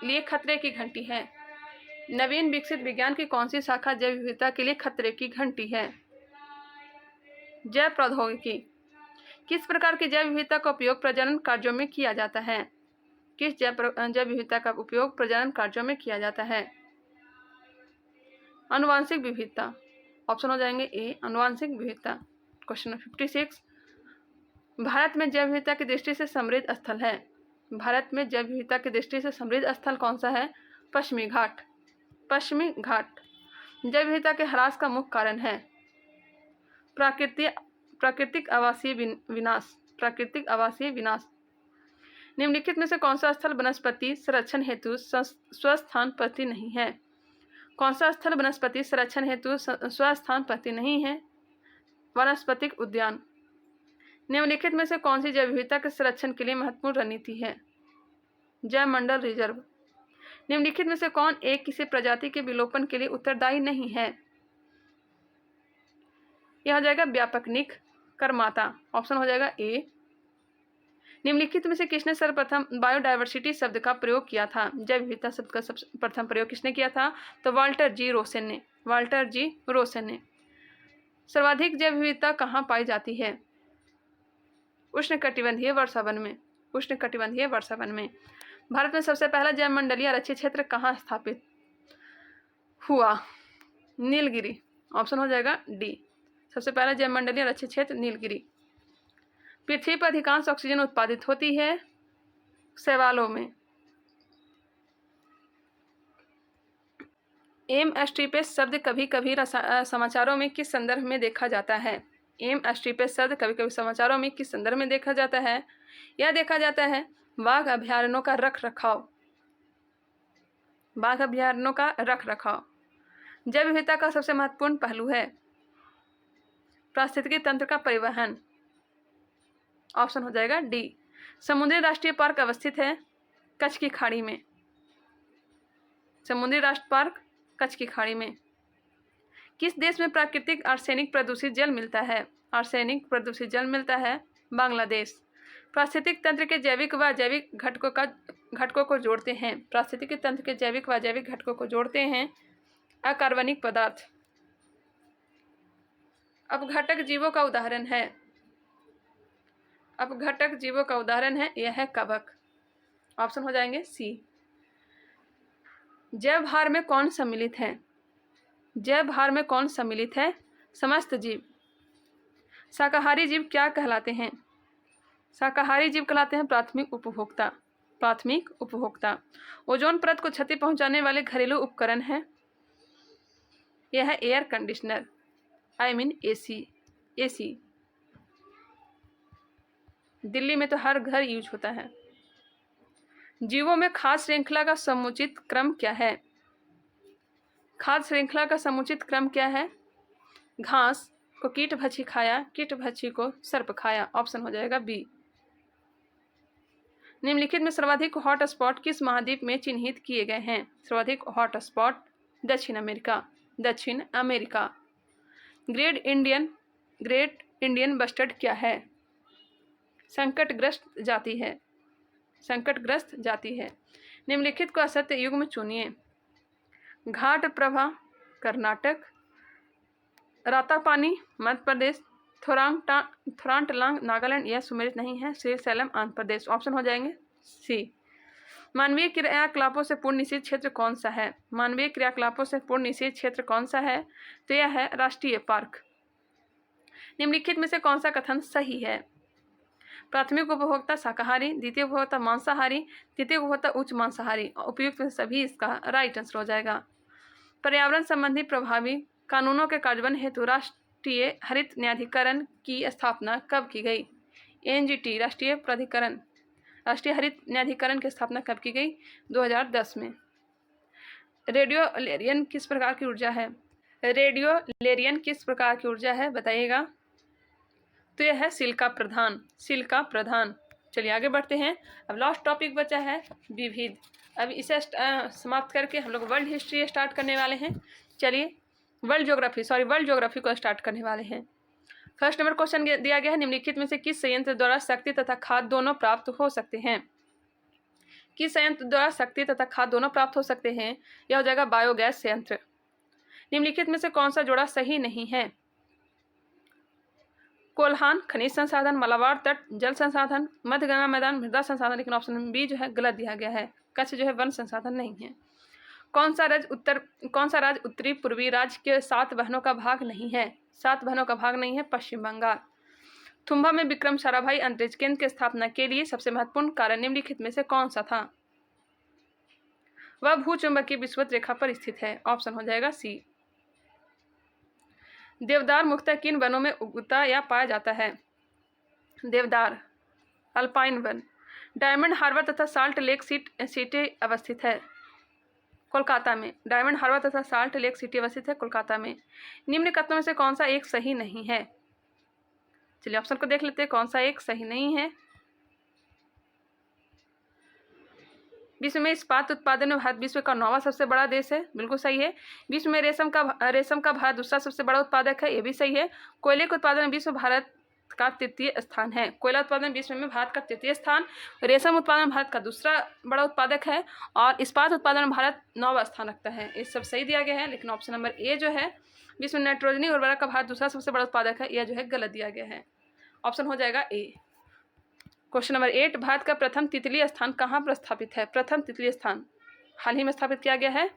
लिए खतरे की घंटी है? नवीन विकसित विज्ञान की कौन सी शाखा जैव विविधता के लिए खतरे की घंटी है? जैव प्रौद्योगिकी। किस प्रकार की जैव विविधता का उपयोग प्रजनन कार्यों में किया जाता है? किस जैव विविधता का उपयोग प्रजनन कार्यों में किया जाता है? आनुवांशिक विविधता। ऑप्शन हो जाएंगे ए, आनुवांशिक विविधता। क्वेश्चन नंबर 56, भारत में जैव विविधता की दृष्टि से समृद्ध स्थल है। भारत में जैव विविधता की दृष्टि से समृद्ध स्थल कौन सा है? पश्चिमी घाट। पश्चिमी घाट। जैव विविधता के ह्रास का मुख्य कारण है प्राकृतिक आवासीय विनाश। प्राकृतिक आवासीय विनाश। निम्नलिखित में से कौन सा स्थल वनस्पति संरक्षण हेतु स्वस्थान प्रति नहीं है? कौन सा स्थल वनस्पति संरक्षण हेतु स्वस्थान प्रति नहीं है? वनस्पतिक उद्यान। निम्नलिखित में से कौन सी जैव विविधता के संरक्षण के लिए महत्वपूर्ण रणनीति है? जैव मंडल रिजर्व। निम्नलिखित में से कौन एक किसी प्रजाति के विलोपन के लिए उत्तरदायी नहीं है? यह हो जाएगा व्यापक निक करमाता। ऑप्शन हो जाएगा ए। निम्नलिखित में से किसने सर्वप्रथम बायोडायवर्सिटी शब्द का प्रयोग किया था? जैव विविधता शब्द का प्रथम प्रयोग किसने किया था? तो वाल्टर जी रोसेन ने। वाल्टर जी रोसेन ने। सर्वाधिक जैव विविधता कहाँ पाई जाती है? उष्णकटिबंधीय वर्षावन में। उष्णकटिबंधीय वर्षावन में। भारत में सबसे पहला जैव मंडलीय आरक्षित क्षेत्र कहाँ स्थापित हुआ? नीलगिरी। ऑप्शन हो जाएगा डी। सबसे पहला जैव मंडलीय आरक्षित क्षेत्र नीलगिरी। पृथ्वी पर अधिकांश ऑक्सीजन उत्पादित होती है शैवालों में। एम एस्ट्रीपेस शब्द कभी कभी समाचारों में किस संदर्भ में देखा जाता है? एम एस्ट्रीपेस शब्द कभी कभी समाचारों में किस संदर्भ में देखा जाता है? यह देखा जाता है बाघ अभयारण्यों का रख रखाव। बाघ अभयारण्यों का रख रखाव। जैव विविधता का सबसे महत्वपूर्ण पहलू है पारिस्थितिकी तंत्र का परिवहन। ऑप्शन हो जाएगा डी। समुद्री राष्ट्रीय पार्क अवस्थित है कच्छ की खाड़ी में। समुद्री राष्ट्रीय पार्क कच्छ की खाड़ी में। किस देश में प्राकृतिक आर्सेनिक प्रदूषित जल मिलता है? आर्सेनिक प्रदूषित जल मिलता है बांग्लादेश। पारिस्थितिक तंत्र के जैविक व अजैविक घटकों को जोड़ते हैं। पारिस्थितिक तंत्र के जैविक व अजैविक घटकों को जोड़ते हैं अकार्बनिक पदार्थ। अपघटक जीवों का उदाहरण है। अपघटक जीवों का उदाहरण है यह है कवक। ऑप्शन हो जाएंगे सी। जैव भार में कौन सम्मिलित है? जैव भार में कौन सम्मिलित है? समस्त जीव। शाकाहारी जीव क्या कहलाते हैं? शाकाहारी जीव कहलाते हैं प्राथमिक उपभोक्ता। प्राथमिक उपभोक्ता। ओजोन परत को क्षति पहुंचाने वाले घरेलू उपकरण है, यह है air conditioner, I mean AC. Delhi में तो हर घर यूज होता है। जीवों में खाद्य श्रृंखला का समुचित क्रम क्या है? खाद्य श्रृंखला का समुचित क्रम क्या है? घास को कीट भक्षी खाया, कीट भक्षी को सर्प खाया। ऑप्शन हो जाएगा बी। निम्नलिखित में सर्वाधिक हॉट स्पॉट किस महाद्वीप में चिन्हित किए गए हैं? सर्वाधिक हॉट स्पॉट दक्षिण अमेरिका। ग्रेट इंडियन बस्टर्ड क्या है? संकटग्रस्त जाति है। निम्नलिखित को असत्य युग में चुनिए। घाट प्रभा कर्नाटक, रातापानी मध्य प्रदेश, थोरांटलांग नागालैंड, यह सुमेलित नहीं है, श्रीशैलम आंध्र प्रदेश। ऑप्शन हो जाएंगे सी। मानवीय क्रियाकलापों से पूर्ण निषिद्ध क्षेत्र कौन सा है? मानवीय क्रियाकलापों से पूर्ण निषिद्ध क्षेत्र कौन सा है? तो यह है राष्ट्रीय पार्क। निम्नलिखित में से कौन सा कथन सही है? प्राथमिक उपभोक्ता शाकाहारी, द्वितीय उपभोक्ता मांसाहारी, तृतीय उपभोक्ता उच्च मांसाहारी। उपयुक्त में सभी इसका राइट आंसर हो जाएगा। पर्यावरण संबंधी प्रभावी कानूनों के कार्यान्वयन हेतु राष्ट्रीय हरित न्यायाधिकरण की स्थापना कब की गई? एनजीटी राष्ट्रीय हरित न्यायाधिकरण की स्थापना कब की गई? 2010 में। रेडियोलेरियन किस प्रकार की ऊर्जा है? बताइएगा। तो यह है सिलिका प्रधान। चलिए आगे बढ़ते हैं। अब लास्ट टॉपिक बचा है विविध। अब इसे समाप्त करके हम लोग वर्ल्ड हिस्ट्री स्टार्ट करने वाले हैं। चलिए वर्ल्ड ज्योग्राफी को स्टार्ट करने वाले हैं। फर्स्ट नंबर क्वेश्चन दिया गया है, निम्नलिखित में से किस संयंत्र द्वारा शक्ति तथा खाद्य दोनों प्राप्त हो सकते हैं? किस संयंत्र द्वारा शक्ति तथा खाद्य दोनों प्राप्त हो सकते हैं? यह हो जाएगा बायोगैस संयंत्र। निम्नलिखित में से कौन सा जोड़ा सही नहीं है? कोल्हान खनिज संसाधन, मलाबार तट जल संसाधन, मध्य गंगा मैदान मृदा संसाधन। लेकिन ऑप्शन बी जो है गलत दिया गया है, कच्छ जो है वन संसाधन नहीं है। कौन सा राज्य उत्तरी पूर्वी राज्य के 7 बहनों का भाग नहीं है? 7 बहनों का भाग नहीं है, पश्चिम बंगाल। थुम्बा में विक्रम साराभाई अंतरिक्ष केंद्र की स्थापना के लिए सबसे महत्वपूर्ण कारण निम्नलिखित में से कौन सा था? वह भूचुंबकीय विषुवत रेखा पर स्थित है। ऑप्शन हो जाएगा सी। देवदार मुख्यतः किन वनों में उगता या पाया जाता है? देवदार अल्पाइन वन। डायमंड हार्बर तथा साल्ट लेक सिटी अवस्थित है कोलकाता में। डायमंड हार्बर तथा साल्ट लेक सिटी अवस्थित है कोलकाता में। निम्न कथनों में से कौन सा एक सही नहीं है? चलिए ऑप्शन को देख लेते हैं, कौन सा एक सही नहीं है। विश्व में इस्पात उत्पादन में भारत विश्व का 9वां सबसे बड़ा देश है, बिल्कुल सही है। विश्व में रेशम का भारत दूसरा सबसे बड़ा उत्पादक है, ये भी सही है। कोयले के उत्पादन में विश्व भारत का 3य स्थान है। कोयला उत्पादन विश्व में भारत का 3य स्थान। रेशम उत्पादन भारत का दूसरा बड़ा उत्पादक है और इस्पात उत्पादन में भारत 9वां स्थान रखता है। ये सब सही दिया गया है, लेकिन ऑप्शन नंबर ए जो है विश्व में नाइट्रोजनी उर्वरक का भारत दूसरा सबसे बड़ा उत्पादक है, यह जो है गलत दिया गया है। ऑप्शन हो जाएगा ए। क्वेश्चन नंबर 8, भारत का प्रथम तितली स्थान कहाँ पर स्थापित है? प्रथम तितली स्थान हाल ही में स्थापित किया गया है।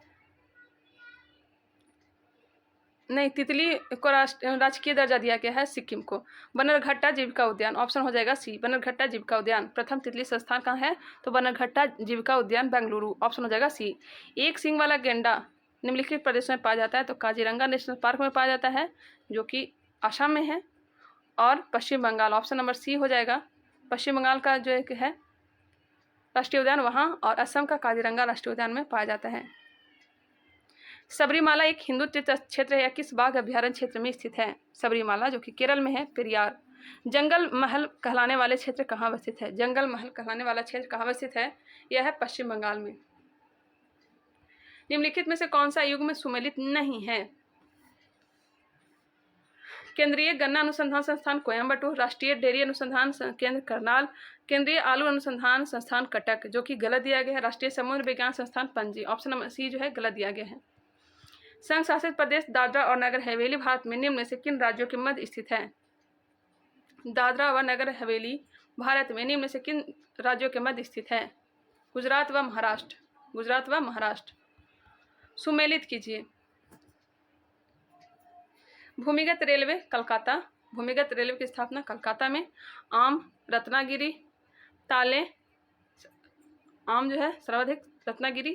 नहीं, तितली को राजकीय दर्जा दिया गया है सिक्किम को। बनरघट्टा जीविका उद्यान। ऑप्शन हो जाएगा सी, बनरघट्टा जीविका उद्यान। प्रथम तितली संस्थान कहाँ है? तो बनरघट्टा जीविका उद्यान बेंगलुरु। ऑप्शन हो जाएगा सी। एक सींग वाला गेंडा निम्नलिखित प्रदेश में पाया जाता है, तो काजीरंगा नेशनल पार्क में पाया जाता है जो कि आसाम में है, और पश्चिम बंगाल। ऑप्शन नंबर सी हो जाएगा। पश्चिम बंगाल का जो एक है राष्ट्रीय उद्यान वहाँ, और असम का काजीरंगा राष्ट्रीय उद्यान में पाया जाता है। सबरीमाला एक हिंदू तीर्थ क्षेत्र है या किस बाघ अभ्यारण्य क्षेत्र में स्थित है? सबरीमाला जो कि केरल में है, पेरियार। जंगल महल कहलाने वाले क्षेत्र कहाँ अवस्थित है? जंगल महल कहलाने वाला क्षेत्र कहाँ अवस्थित है? यह है पश्चिम बंगाल में। निम्नलिखित में से कौन सा युग में सुमेलित नहीं है? केंद्रीय गन्ना अनुसंधान संस्थान कोयम्बटूर, राष्ट्रीय डेयरी अनुसंधान केंद्र करनाल, केंद्रीय आलू अनुसंधान संस्थान कटक, जो कि गलत दिया गया है। राष्ट्रीय समुद्र विज्ञान संस्थान पणजी। ऑप्शन नंबर सी जो है गलत दिया गया है। संघ शासित प्रदेश दादरा और नगर हवेली भारत में निम्न में से किन राज्यों के मध्य स्थित है? दादरा व नगर हवेली भारत में निम्न में से किन राज्यों के मध्य स्थित है? गुजरात व महाराष्ट्र। सुमेलित कीजिए। भूमिगत रेलवे कलकाता। भूमिगत रेलवे की स्थापना कलकाता में। आम, रत्नागिरी, ताले, आम जो है सर्वाधिक रत्नागिरी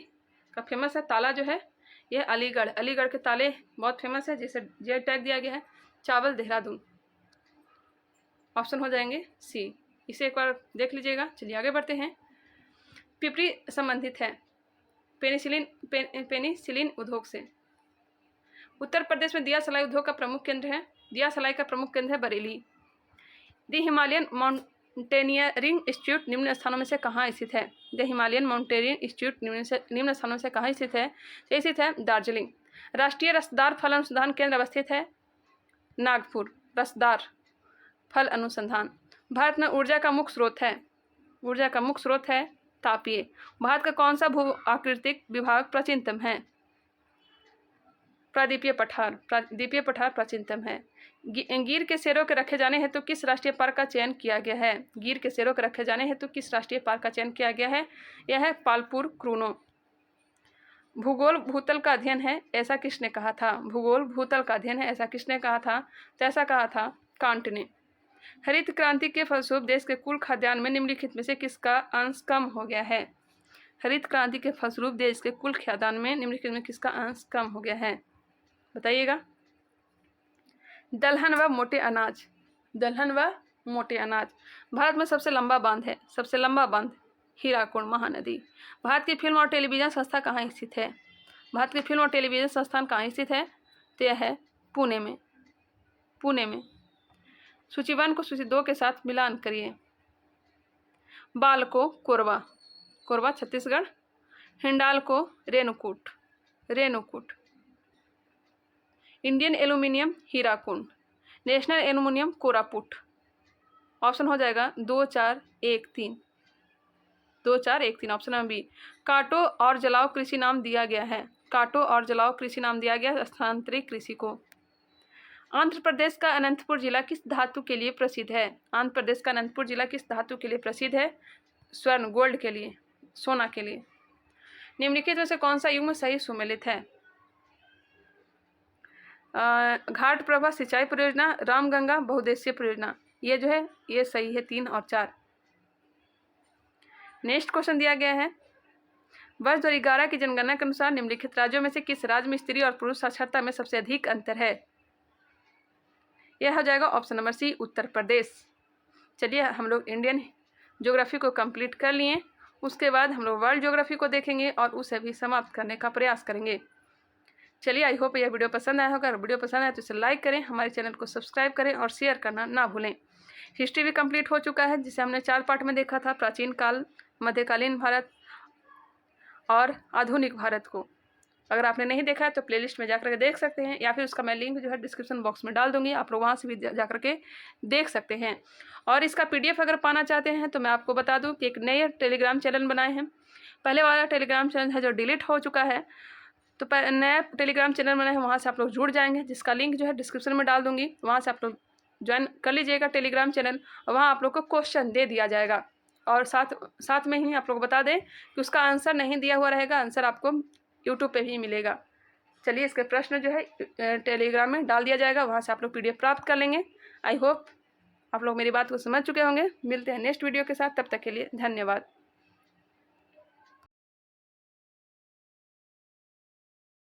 का फेमस है। ताला जो है यह अलीगढ़ के ताले बहुत फेमस है, जिसे जे टैग दिया गया है। चावल देहरादून, ऑप्शन हो जाएंगे सी। इसे एक बार देख लीजिएगा। चलिए आगे बढ़ते हैं। पिपरी संबंधित है पेनिसिलिन उद्योग से। उत्तर प्रदेश में दिया सलाई उद्योग का प्रमुख केंद्र है। दिया सलाई का प्रमुख केंद्र है Bareilly. The Himalayan mountaineering institute निम्न स्थानों में से कहाँ स्थित है? द हिमालयन माउंटेनियरिंग इंस्टीट्यूट निम्न स्थानों में से कहाँ स्थित है? स्थित है दार्जिलिंग। राष्ट्रीय रसदार फल अनुसंधान केंद्र अवस्थित है नागपुर। रसदार फल अनुसंधान। भारत में ऊर्जा का मुख्य स्रोत है तापीय। भारत का कौन सा भू आकृतिक विभाग प्राचीनतम है? द्वीपीय पठार प्राचीनतम है। गिर के शेरों के रखे जाने हेतु किस राष्ट्रीय पार्क का चयन किया गया है? गिर के शेरों के रखे जाने हेतु किस राष्ट्रीय पार्क का चयन किया गया है? यह है पालपुर क्रूनो। भूगोल भूतल का अध्ययन है, ऐसा किसने कहा था? भूगोल भूतल का अध्ययन है, ऐसा किसने कहा था? तो ऐसा कहा था कांट ने। हरित क्रांति के फलस्वरूप देश के कुल खाद्यान्न में निम्नलिखित में से किसका अंश कम हो गया है? हरित क्रांति के फलस्वरूप देश के कुल खाद्यान्न में निम्नलिखित में किसका अंश कम हो गया है? बताइएगा। दलहन व मोटे अनाज। भारत में सबसे लंबा बांध हीराकुंड महानदी। भारत की फिल्म और टेलीविजन संस्था कहाँ स्थित है? भारत की फिल्म और टेलीविजन संस्थान कहाँ स्थित है? तो यह है पुणे में। सूची 1 को सूची 2 के साथ मिलान करिए। बाल को कोरबा छत्तीसगढ़। हिंडाल को Renukoot. Indian aluminium Hirakud. National aluminium Koraput. Option हो जाएगा 2, 4, 1, 3। 2, 4, 1, 3 ऑप्शन नंबर बी। काटो और जलाओ कृषि नाम दिया गया है। स्थानांतरित कृषि को। आंध्र प्रदेश का अनंतपुर जिला किस धातु के लिए प्रसिद्ध है? स्वर्ण, गोल्ड के लिए, सोना के लिए। निम्नलिखित में से कौन सा युग्म सही सुमेलित है? घाट प्रभा सिंचाई परियोजना, रामगंगा बहुउद्देशीय परियोजना। ये जो है ये सही है 3 और 4। नेक्स्ट क्वेश्चन दिया गया है। वर्ष 2011 की जनगणना के अनुसार निम्नलिखित राज्यों में से किस राज्य में स्त्री और पुरुष साक्षरता में सबसे अधिक अंतर है? यह हो जाएगा ऑप्शन नंबर सी, उत्तर प्रदेश। चलिए हम लोग इंडियन ज्योग्राफी को कंप्लीट कर लिए। उसके बाद हम लोग वर्ल्ड ज्योग्राफी को देखेंगे और उसे भी समाप्त करने का प्रयास करेंगे। चलिए आई होप यह वीडियो पसंद आया होगा। अगर वीडियो पसंद आए तो इसे लाइक करें, हमारे चैनल को सब्सक्राइब करें और शेयर करना ना भूलें। हिस्ट्री भी कंप्लीट हो चुका है, जिसे हमने 4 पार्ट में देखा था। प्राचीन काल, मध्यकालीन भारत और आधुनिक भारत को। अगर आपने नहीं देखा है तो प्लेलिस्ट में जाकर के देख सकते हैं, या फिर उसका मैं लिंक जो है डिस्क्रिप्शन बॉक्स में डाल दूंगी। आप लोग वहाँ से भी जाकर के देख सकते हैं। और इसका PDF अगर पाना चाहते हैं तो मैं आपको बता दूं कि एक नए टेलीग्राम चैनल बनाए हैं। पहले वाला टेलीग्राम चैनल है जो डिलीट हो चुका है, तो नया टेलीग्राम चैनल बनाए हैं, वहाँ से आप लोग जुड़ जाएंगे, जिसका लिंक जो है डिस्क्रिप्शन में डाल दूंगी। वहाँ से आप लोग ज्वाइन कर लीजिएगा टेलीग्राम चैनल, और वहाँ आप लोग को क्वेश्चन दे दिया जाएगा। और साथ में ही आप लोग बता दें कि उसका आंसर नहीं दिया हुआ रहेगा, आंसर आपको यूट्यूब पे भी मिलेगा। चलिए इसके प्रश्न जो है टेलीग्राम में डाल दिया जाएगा, वहाँ से आप लोग PDF प्राप्त कर लेंगे। आई होप आप लोग मेरी बात को समझ चुके होंगे। मिलते हैं नेक्स्ट वीडियो के साथ, तब तक के लिए धन्यवाद।